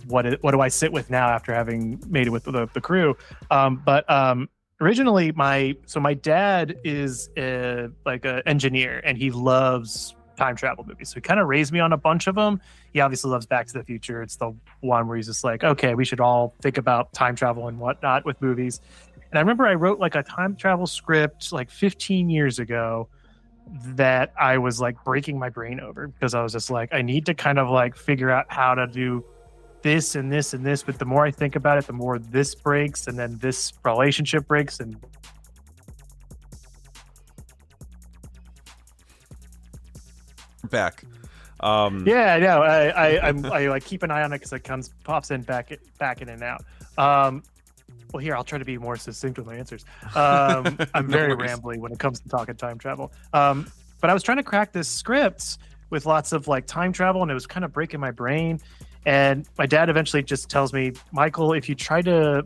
Speaker 2: what do I sit with now after having made it with the crew? But originally, my dad is like an engineer, and he loves time travel movies. So he kind of raised me on a bunch of them. He obviously loves Back to the Future. It's the one where he's just like, okay, we should all think about time travel and whatnot with movies. And I remember I wrote like a time travel script like 15 years ago that I was like breaking my brain over, because I was just like, I need to kind of like figure out how to do this and this and this. But the more I think about it, the more this breaks, and then this relationship breaks. And
Speaker 1: back.
Speaker 2: Yeah, I know. I like keep an eye on it because it pops in back in and out. Well, here I'll try to be more succinct with my answers. I'm very rambly when it comes to talking time travel. But I was trying to crack this script with lots of like time travel, and it was kind of breaking my brain. And my dad eventually just tells me, Michael, if you try to,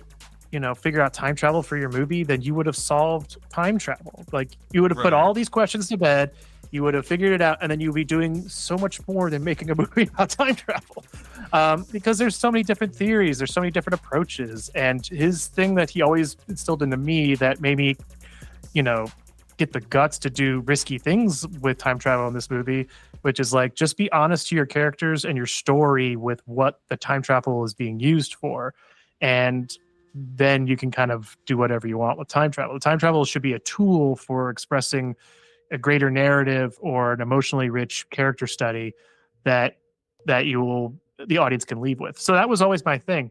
Speaker 2: figure out time travel for your movie, then you would have solved time travel. Like you would have put all these questions to bed, you would have figured it out, and then you'd be doing so much more than making a movie about time travel. Because there's so many different theories, there's so many different approaches. And his thing that he always instilled into me that made me, get the guts to do risky things with time travel in this movie, which is like, just be honest to your characters and your story with what the time travel is being used for. And then you can kind of do whatever you want with time travel. Time travel should be a tool for expressing a greater narrative or an emotionally rich character study that the audience can leave with. So that was always my thing.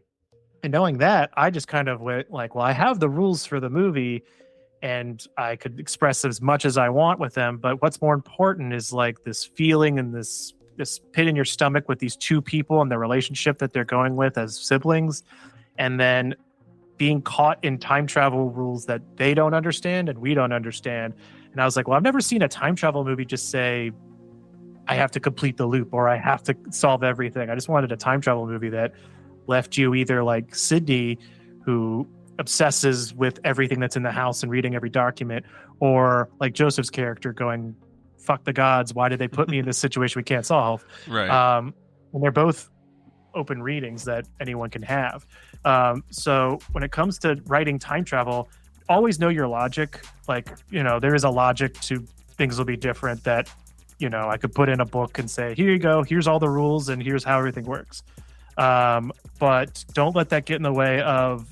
Speaker 2: And knowing that, I just kind of went like, well, I have the rules for the movie and I could express as much as I want with them. But what's more important is like this feeling and this pit in your stomach with these two people and the relationship that they're going with as siblings. And then being caught in time travel rules that they don't understand and we don't understand. And I was like, well, I've never seen a time travel movie just say, I have to complete the loop or I have to solve everything. I just wanted a time travel movie that left you either like Sydney, who obsesses with everything that's in the house and reading every document, or like Joseph's character going, fuck the gods, why did they put me in this situation we can't solve?
Speaker 1: Right.
Speaker 2: And they're both open readings that anyone can have. So when it comes to writing time travel, always know your logic. Like, there is a logic to things will be different that, I could put in a book and say, here you go, here's all the rules and here's how everything works. But don't let that get in the way of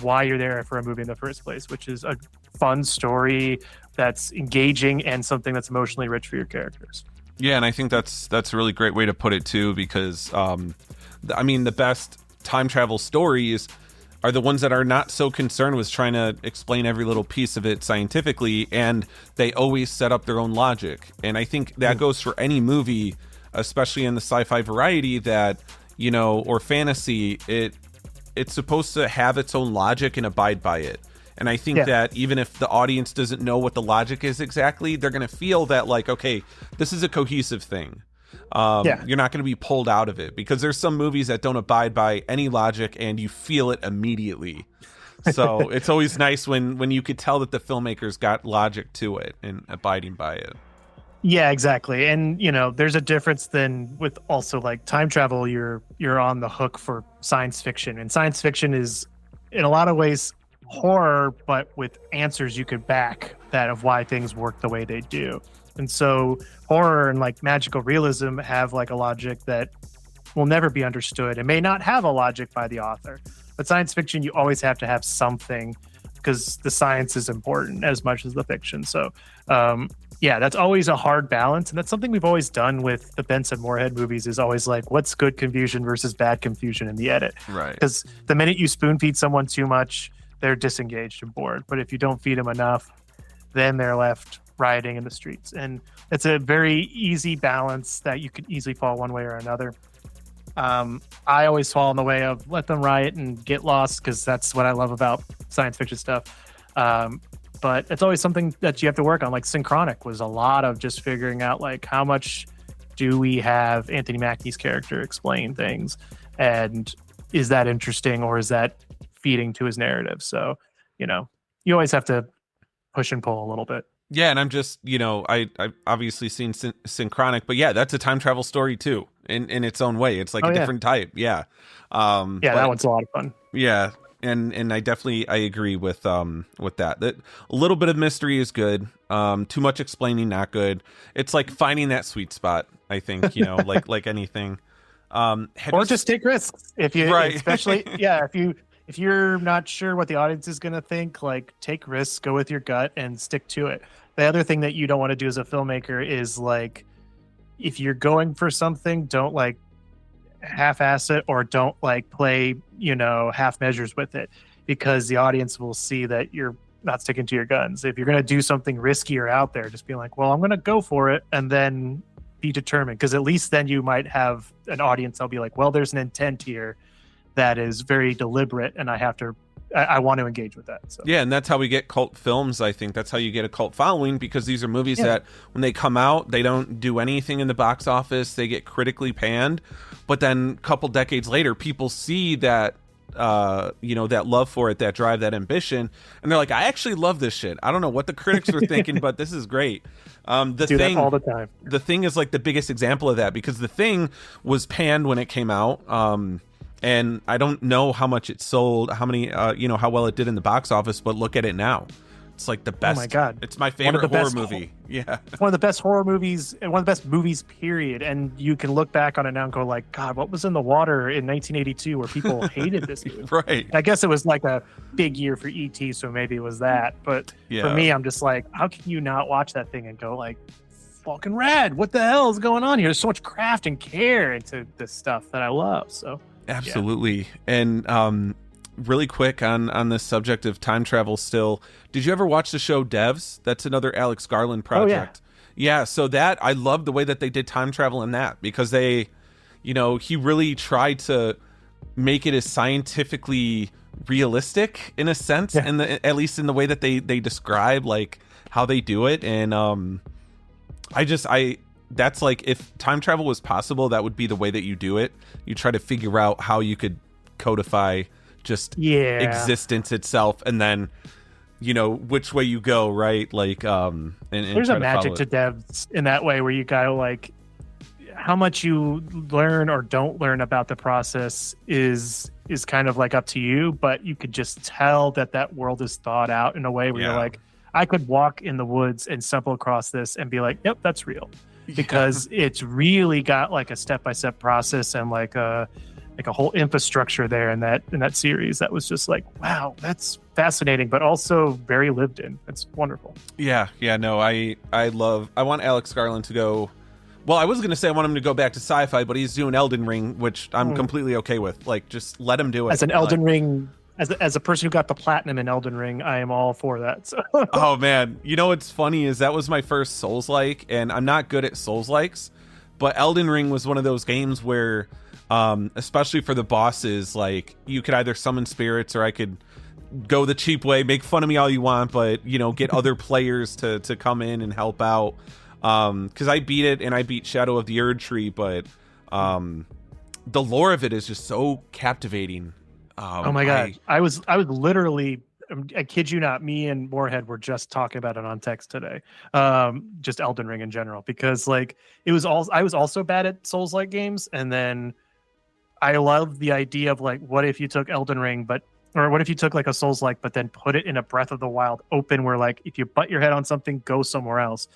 Speaker 2: why you're there for a movie in the first place, which is a fun story that's engaging and something that's emotionally rich for your characters.
Speaker 1: Yeah, and I think that's a really great way to put it too, because the best time travel stories are the ones that are not so concerned with trying to explain every little piece of it scientifically, and they always set up their own logic. And I think that goes for any movie, especially in the sci-fi variety that, or fantasy, it's supposed to have its own logic and abide by it. And I think that even if the audience doesn't know what the logic is exactly, they're going to feel that like, okay, this is a cohesive thing. You're not going to be pulled out of it, because there's some movies that don't abide by any logic and you feel it immediately. So it's always nice when you could tell that the filmmakers got logic to it and abiding by it.
Speaker 2: Yeah, exactly. And, there's a difference then with also like time travel, you're on the hook for science fiction, and science fiction is in a lot of ways horror, but with answers you could back that of why things work the way they do. And so horror and like magical realism have like a logic that will never be understood and may not have a logic by the author. But science fiction, you always have to have something, because the science is important as much as the fiction. So, that's always a hard balance. And that's something we've always done with the Benson Moorhead movies, is always like, what's good confusion versus bad confusion in the edit?
Speaker 1: Right.
Speaker 2: Because the minute you spoon feed someone too much, they're disengaged and bored. But if you don't feed them enough, then they're left rioting in the streets. And it's a very easy balance that you could easily fall one way or another. I always fall in the way of let them riot and get lost, because that's what I love about science fiction stuff. But it's always something that you have to work on. Like Synchronic was a lot of just figuring out like, how much do we have Anthony Mackie's character explain things, and is that interesting or is that feeding to his narrative? So, you always have to push and pull a little bit.
Speaker 1: Yeah, and I'm just, I've obviously seen Synchronic, but yeah, that's a time travel story too, in its own way. It's like a different type. Yeah.
Speaker 2: That one's a lot of fun.
Speaker 1: Yeah. And I definitely, I agree with that. That a little bit of mystery is good. Too much explaining, not good. It's like finding that sweet spot, I think, like anything.
Speaker 2: Just take risks. If you,
Speaker 1: right.
Speaker 2: Especially, if you're not sure what the audience is going to think, like take risks, go with your gut and stick to it. The other thing that you don't want to do as a filmmaker is like, if you're going for something, don't like half-ass it, or don't like play, half measures with it, because the audience will see that you're not sticking to your guns. If you're going to do something risky or out there, just be like, well, I'm going to go for it, and then be determined, because at least then you might have an audience that'll be like, well, there's an intent here that is very deliberate, and I want to engage with that. So
Speaker 1: yeah, and that's how we get cult films. I think that's how you get a cult following, because these are movies that when they come out, they don't do anything in the box office. They get critically panned, but then a couple decades later, people see that that love for it, that drive, that ambition, and they're like, I actually love this shit. I don't know what the critics were thinking, but this is great.
Speaker 2: Do that all the time.
Speaker 1: The Thing is like the biggest example of that, because The Thing was panned when it came out. And I don't know how much it sold, how many, how well it did in the box office, but look at it now. It's like the best.
Speaker 2: Oh my God.
Speaker 1: It's my favorite horror movie. Yeah.
Speaker 2: One of the best horror movies, and one of the best movies, period. And you can look back on it now and go like, God, what was in the water in 1982 where people hated this movie?
Speaker 1: Right.
Speaker 2: I guess it was like a big year for E.T., so maybe it was that. But for me, I'm just like, how can you not watch that thing and go like, fucking rad, what the hell is going on here? There's so much craft and care into this stuff that I love. So
Speaker 1: absolutely. And really quick on this subject of time travel still, did you ever watch the show Devs? That's another Alex Garland project. Yeah, so that, I love the way that they did time travel in that, because they, he really tried to make it as scientifically realistic in a sense, and at least in the way that they describe like how they do it. And that's like, if time travel was possible, that would be the way that you do it. You try to figure out how you could codify just existence itself, and then which way you go, right? Like and
Speaker 2: there's a magic to Devs in that way, where you go like, how much you learn or don't learn about the process is kind of like up to you, but you could just tell that world is thought out in a way where you're like, I could walk in the woods and stumble across this and be like, yep, that's real. Because it's really got like a step-by-step process and like a whole infrastructure there in that series that was just like, wow, that's fascinating, but also very lived in. It's wonderful.
Speaker 1: No, I want Alex Garland to go. Well, I was going to say I want him to go back to sci-fi, but he's doing Elden Ring, which I'm completely okay with. Like, just let him do it.
Speaker 2: As an Elden Ring, as a person who got the platinum in Elden Ring, I am all for that. So.
Speaker 1: Oh man, what's funny is that was my first Souls-like, and I'm not good at Souls-likes, but Elden Ring was one of those games where, especially for the bosses, like you could either summon spirits, or I could go the cheap way, make fun of me all you want, but get other players to come in and help out. Because I beat it, and I beat Shadow of the Erd Tree, but the lore of it is just so captivating.
Speaker 2: Oh my God. I was literally, I kid you not, me and Moorhead were just talking about it on text today. Just Elden Ring in general, because like I was also bad at Souls-like games. And then I love the idea of like, what if you took Elden Ring, or what if you took like a Souls-like, but then put it in a Breath of the Wild open, where like, if you butt your head on something, go somewhere else.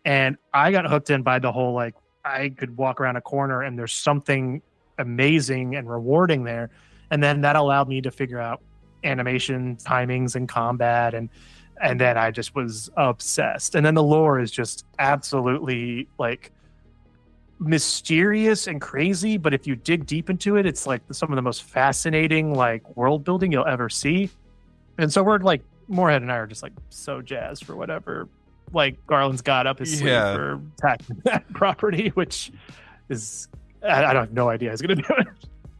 Speaker 2: And I got hooked in by the whole, like, I could walk around a corner and there's something amazing and rewarding there. And then that allowed me to figure out animation, timings, and combat. And then I just was obsessed. And then the lore is just absolutely like mysterious and crazy. But if you dig deep into it, it's like some of the most fascinating like world building you'll ever see. And so we're like, Moorhead and I are just like so jazzed for whatever like Garland's got up his sleeve for tackling that property, which is, I have no idea he's going to do it.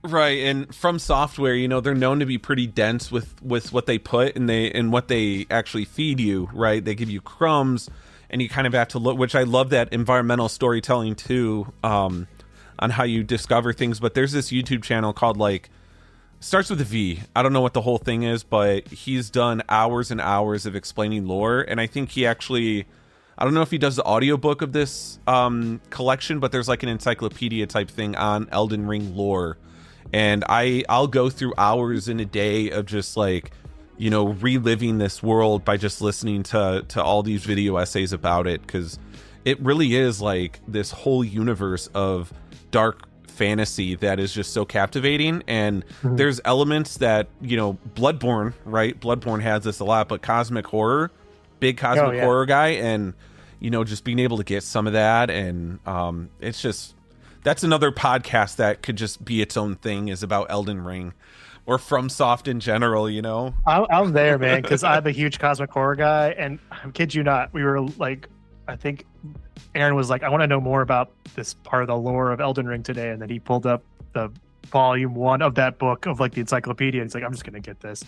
Speaker 1: Right, and From Software, they're known to be pretty dense with what they put and what they actually feed you, right? They give you crumbs, and you kind of have to look, which I love that environmental storytelling too, on how you discover things. But there's this YouTube channel called starts with a V. I don't know what the whole thing is, but he's done hours and hours of explaining lore, and I think he actually, I don't know if he does the audiobook of this collection, but there's like an encyclopedia type thing on Elden Ring lore. And I'll go through hours in a day of just like, reliving this world by just listening to all these video essays about it, because it really is like this whole universe of dark fantasy that is just so captivating. And there's elements that, Bloodborne, right? Bloodborne has this a lot, but cosmic horror, big cosmic horror guy, and, just being able to get some of that. And it's just, that's another podcast that could just be its own thing, is about Elden Ring or FromSoft in general,
Speaker 2: I'm there, man, because I'm a huge cosmic horror guy, and I kid you not, we were like I think Aaron was like, I want to know more about this part of the lore of Elden Ring today. And then he pulled up the volume 1 of that book of like the encyclopedia. He's like, I'm just going to get this.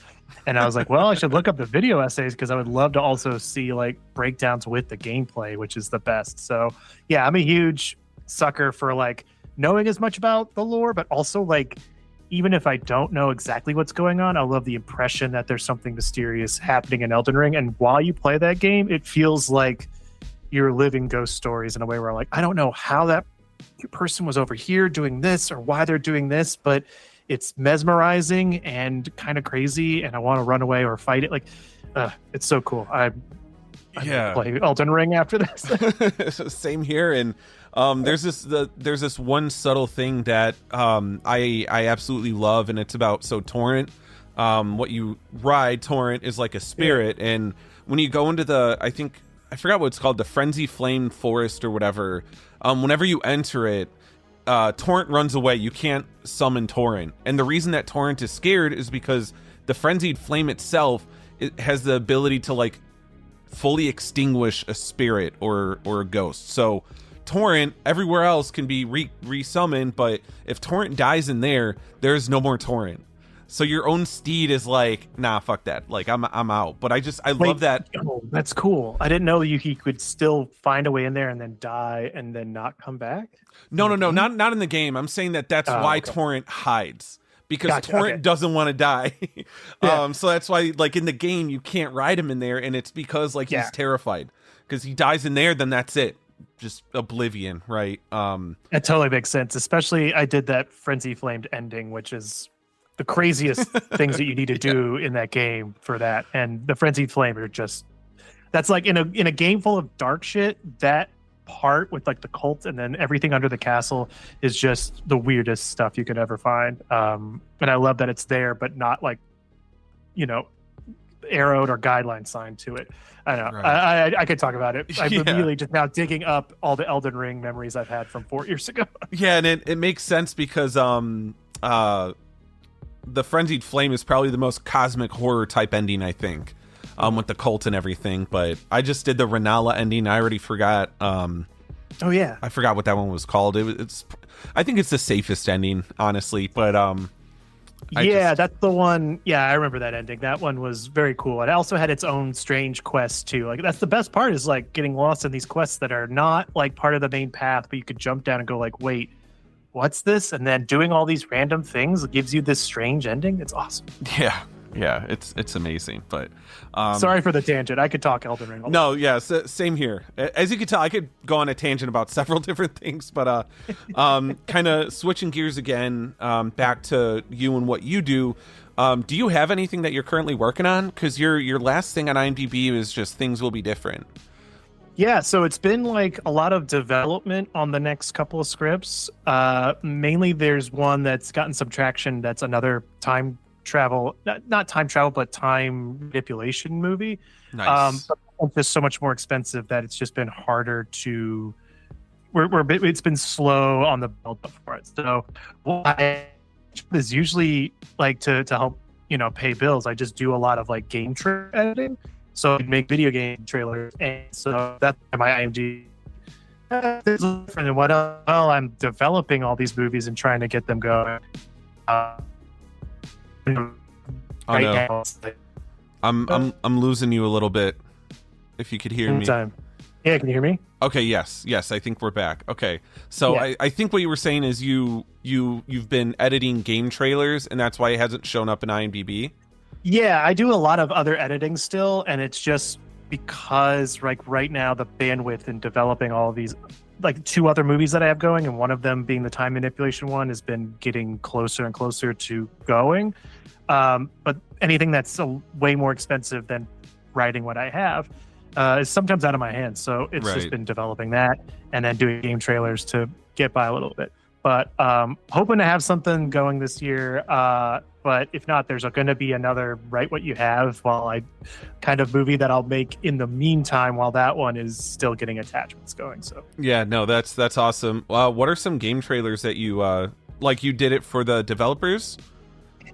Speaker 2: And I was like, well, I should look up the video essays because I would love to also see like breakdowns with the gameplay, which is the best. So yeah, I'm a huge sucker for like knowing as much about the lore, but also like, even if I don't know exactly what's going on, I love the impression that there's something mysterious happening in Elden Ring. And while you play that game, it feels like you're living ghost stories in a way where like, I don't know how that person was over here doing this or why they're doing this, but it's mesmerizing and kind of crazy. And I want to run away or fight it. Like, it's so cool. I'm play Elden Ring after this.
Speaker 1: Same here. And there's this one subtle thing that I absolutely love, and it's about torrent. What you ride torrent is like a spirit, and when you go into I forgot what it's called, the Frenzy Flame Forest or whatever. Whenever you enter it, torrent runs away. You can't summon torrent, and the reason that torrent is scared is because the frenzied flame itself, it has the ability to like fully extinguish a spirit or a ghost. So torrent everywhere else can be resummoned, but if torrent dies in there, there's no more torrent. So your own steed is like, nah, fuck that. Like I'm out. But I love that.
Speaker 2: Oh, that's cool. I didn't know he could still find a way in there and then die and then not come back.
Speaker 1: No, not in the game. I'm saying that's why torrent hides. Because torrent doesn't want to die. So that's why like in the game you can't ride him in there, and it's because like he's terrified. Because he dies in there, then that's it. Just oblivion, right?
Speaker 2: It totally makes sense. Especially I did that frenzy flamed ending, which is the craziest things that you need to do in that game for that. And the frenzied flame are just, that's like in a game full of dark shit, that part with like the cult and then everything under the castle is just the weirdest stuff you could ever find. And I love that it's there, but not like, arrowed or guideline signed to it. I know. Right. I could talk about it. I'm immediately just now digging up all the Elden Ring memories I've had from 4 years ago.
Speaker 1: Yeah, and it makes sense because the Frenzied Flame is probably the most cosmic horror type ending, I think, with the cult and everything. But I just did the Renala ending. I already forgot.
Speaker 2: Oh yeah,
Speaker 1: I forgot what that one was called. I think it's the safest ending, honestly. But
Speaker 2: that's the one. Yeah, I remember that ending. That one was very cool. It also had its own strange quests too. Like that's the best part, is like getting lost in these quests that are not like part of the main path, but you could jump down and go like, wait, what's this? And then doing all these random things gives you this strange ending. It's awesome.
Speaker 1: Yeah, it's amazing. But
Speaker 2: sorry for the tangent. I could talk Elden Ring.
Speaker 1: No, yeah, same here. As you can tell, I could go on a tangent about several different things, but kind of switching gears again, back to you and what you do. Do you have anything that you're currently working on? Because your last thing on IMDb is just Things Will Be Different.
Speaker 2: Yeah, so it's been like a lot of development on the next couple of scripts. Mainly there's one that's gotten some traction. That's another time travel, not time travel, but time manipulation movie.
Speaker 1: Nice.
Speaker 2: But it's just so much more expensive that it's just been harder to, it's been slow on the build up for it. So what I is usually like to help, pay bills. I just do a lot of like game trailer editing. So I make video game trailers, and so that's my IMDb. It's different than what else? Well, I'm developing all these movies and trying to get them going.
Speaker 1: Now, I'm losing you a little bit. If you could hear me.
Speaker 2: Yeah, can you hear me?
Speaker 1: Okay, yes. I think we're back. Okay, so yeah. I think what you were saying is you've been editing game trailers, and that's why it hasn't shown up in IMDb.
Speaker 2: Yeah, I do a lot of other editing still, and it's just because like right now the bandwidth in developing all of these, like 2 other movies that I have going, and one of them being the time manipulation one, has been getting closer and closer to going. But anything that's way more expensive than writing what I have is sometimes out of my hands. So it's just been developing that and then doing game trailers to get by a little bit. But hoping to have something going this year. But if not, there's going to be another Write What You Have while I kind of movie that I'll make in the meantime while that one is still getting attachments going. So
Speaker 1: yeah, no, that's awesome. What are some game trailers that you like? You did it for the developers?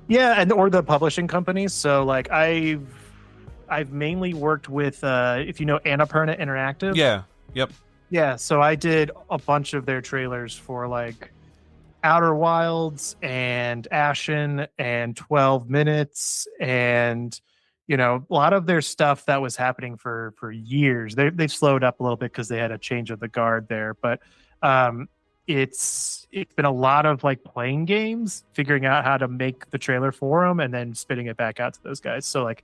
Speaker 2: Yeah, or the publishing companies. So like I've mainly worked with if you know Annapurna Interactive.
Speaker 1: Yeah. Yep.
Speaker 2: Yeah, so I did a bunch of their trailers for like Outer Wilds and Ashen and 12 Minutes, and a lot of their stuff that was happening for years. They've slowed up a little bit because they had a change of the guard there, but um, it's been a lot of like playing games, figuring out how to make the trailer for them, and then spitting it back out to those guys. So like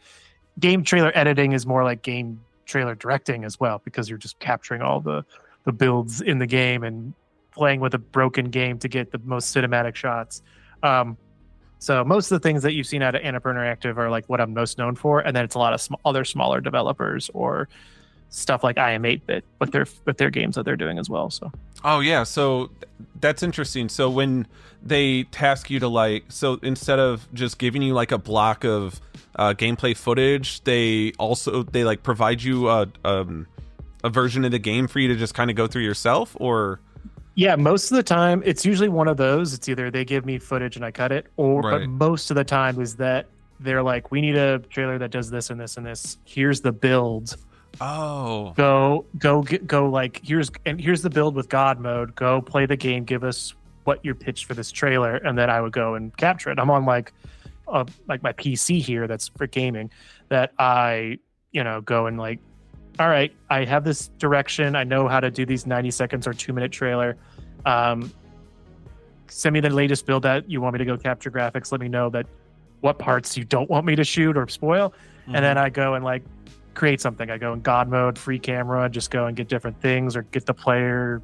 Speaker 2: game trailer editing is more like game trailer directing as well, because you're just capturing all the builds in the game and playing with a broken game to get the most cinematic shots. So most of the things that you've seen out of Annapurna Interactive are like what I'm most known for, and then it's a lot of other smaller developers or stuff like I Am 8-Bit with their games that they're doing as well. So
Speaker 1: Oh yeah, so that's interesting. So when they task you to like, so instead of just giving you like a block of gameplay footage, they like provide you a version of the game for you to just kind of go through yourself, or
Speaker 2: yeah, most of the time it's usually one of those. It's either they give me footage and I cut it, or
Speaker 1: Right.
Speaker 2: but most of the time is that they're like, we need a trailer that does this and this and this. Here's the build.
Speaker 1: Oh,
Speaker 2: Go like here's the build with God mode. Go play the game. Give us what your pitch for this trailer, and then I would go and capture it. I'm on like my PC here that's for gaming, that I go and like, all right, I have this direction. I know how to do these 90 seconds or 2-minute trailer. Send me the latest build that you want me to go capture graphics. Let me know that what parts you don't want me to shoot or spoil.
Speaker 1: Mm-hmm.
Speaker 2: And then I go and like create something. I go in God mode, free camera, just go and get different things, or get the player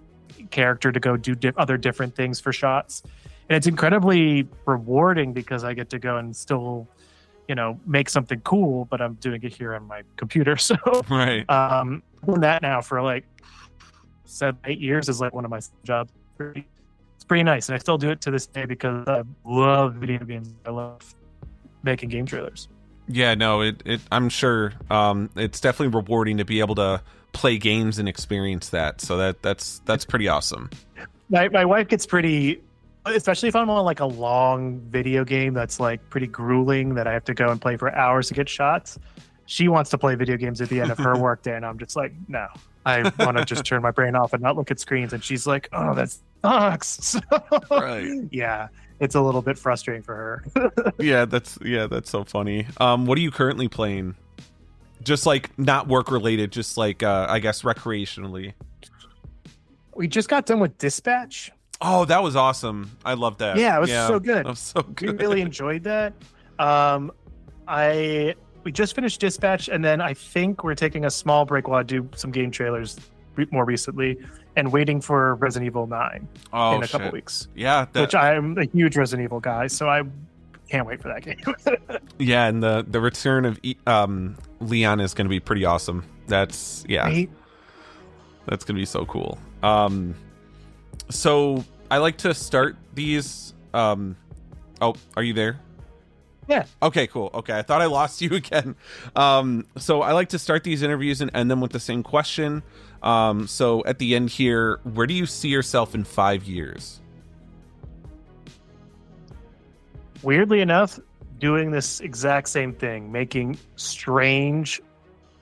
Speaker 2: character to go do other different things for shots. And it's incredibly rewarding because I get to go and still make something cool, but I'm doing it here on my computer. So
Speaker 1: right.
Speaker 2: doing that now for like 7-8 years is like one of my jobs. It's pretty nice, and I still do it to this day because I love video games. I love making game trailers.
Speaker 1: Yeah, no, I'm sure it's definitely rewarding to be able to play games and experience that. So that's pretty awesome.
Speaker 2: My wife gets pretty, especially if I'm on like a long video game that's like pretty grueling that I have to go and play for hours to get shots. She wants to play video games at the end of her workday, and I'm just like, no, I want to just turn my brain off and not look at screens. And she's like, oh, that sucks.
Speaker 1: Right.
Speaker 2: Yeah, it's a little bit frustrating for her.
Speaker 1: Yeah, that's so funny. What are you currently playing? Just like not work related, just like I guess recreationally.
Speaker 2: We just got done with Dispatch.
Speaker 1: Oh, that was awesome. I love that.
Speaker 2: Yeah, it was so good.
Speaker 1: That was so good.
Speaker 2: We really enjoyed that. We just finished Dispatch, and then I think we're taking a small break while I do some game trailers more recently, and waiting for Resident Evil 9 in a couple weeks.
Speaker 1: Yeah,
Speaker 2: which I'm a huge Resident Evil guy, so I can't wait for that game.
Speaker 1: Yeah, and the return of Leon is going to be pretty awesome. That's
Speaker 2: Right?
Speaker 1: That's going to be so cool. So I like to start these. Oh, are you there?
Speaker 2: Yeah.
Speaker 1: Okay, cool. Okay, I thought I lost you again. So I like to start these interviews and end them with the same question. So at the end here, where do you see yourself in 5 years?
Speaker 2: Weirdly enough, doing this exact same thing, making strange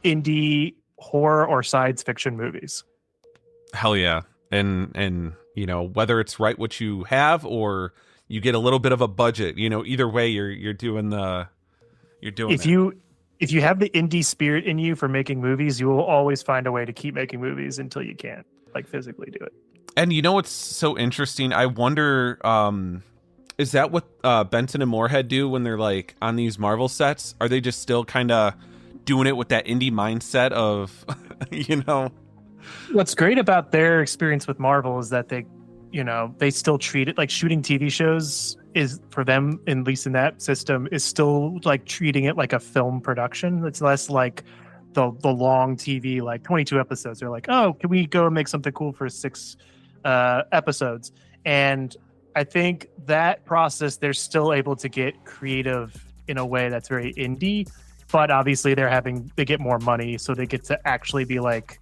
Speaker 2: indie horror or science fiction movies.
Speaker 1: Hell yeah. And whether it's right what you have or you get a little bit of a budget, either way you're doing
Speaker 2: if you have the indie spirit in you for making movies, you will always find a way to keep making movies until you can't like physically do it.
Speaker 1: And what's so interesting, I wonder, is that what Benson and Moorhead do when they're like on these Marvel sets? Are they just still kind of doing it with that indie mindset of
Speaker 2: What's great about their experience with Marvel is that they still treat it like shooting TV shows is, for them, at least in that system, is still like treating it like a film production. It's less like the long TV, like 22 episodes. They're like, oh, can we go and make something cool for 6 episodes? And I think that process, they're still able to get creative in a way that's very indie, but obviously they get more money, so they get to actually be like,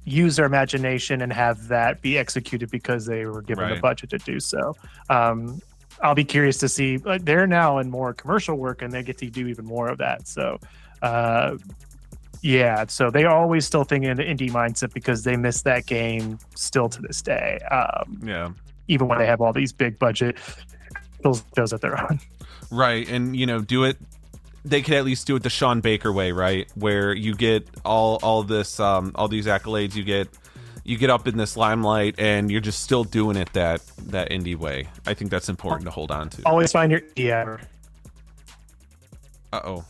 Speaker 2: use their imagination and have that be executed because they were given the budget to do so. I'll be curious to see. They're now in more commercial work, and they get to do even more of that. So, Yeah, so they are always still thinking in the indie mindset because they miss that game still to this day.
Speaker 1: Yeah.
Speaker 2: Even when they have all these big budget shows that they're on.
Speaker 1: Right, and do it. They could at least do it the Sean Baker way, right? Where you get all this, all these accolades, you get up in this limelight, and you're just still doing it that indie way. I think that's important to hold on to.
Speaker 2: Always find your indie hour.
Speaker 1: Uh-oh.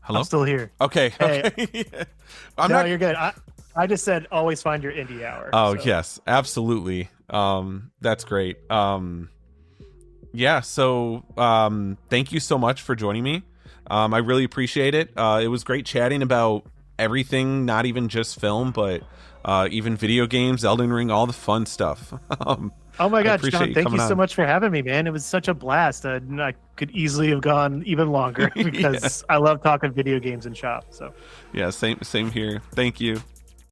Speaker 1: Hello?
Speaker 2: I'm still here.
Speaker 1: Okay.
Speaker 2: Hey.
Speaker 1: Okay.
Speaker 2: You're good. I just said always find your indie hour.
Speaker 1: Oh,
Speaker 2: so.
Speaker 1: yes, absolutely. That's great. Yeah, so thank you so much for joining me. I really appreciate it. It was great chatting about everything, not even just film, but even video games, Elden Ring, all the fun stuff.
Speaker 2: Oh my God,
Speaker 1: appreciate
Speaker 2: John, thank you so
Speaker 1: on.
Speaker 2: much for having me, man. It was such a blast. I could easily have gone even longer because I love talking video games and shop. So
Speaker 1: yeah, same here. Thank you.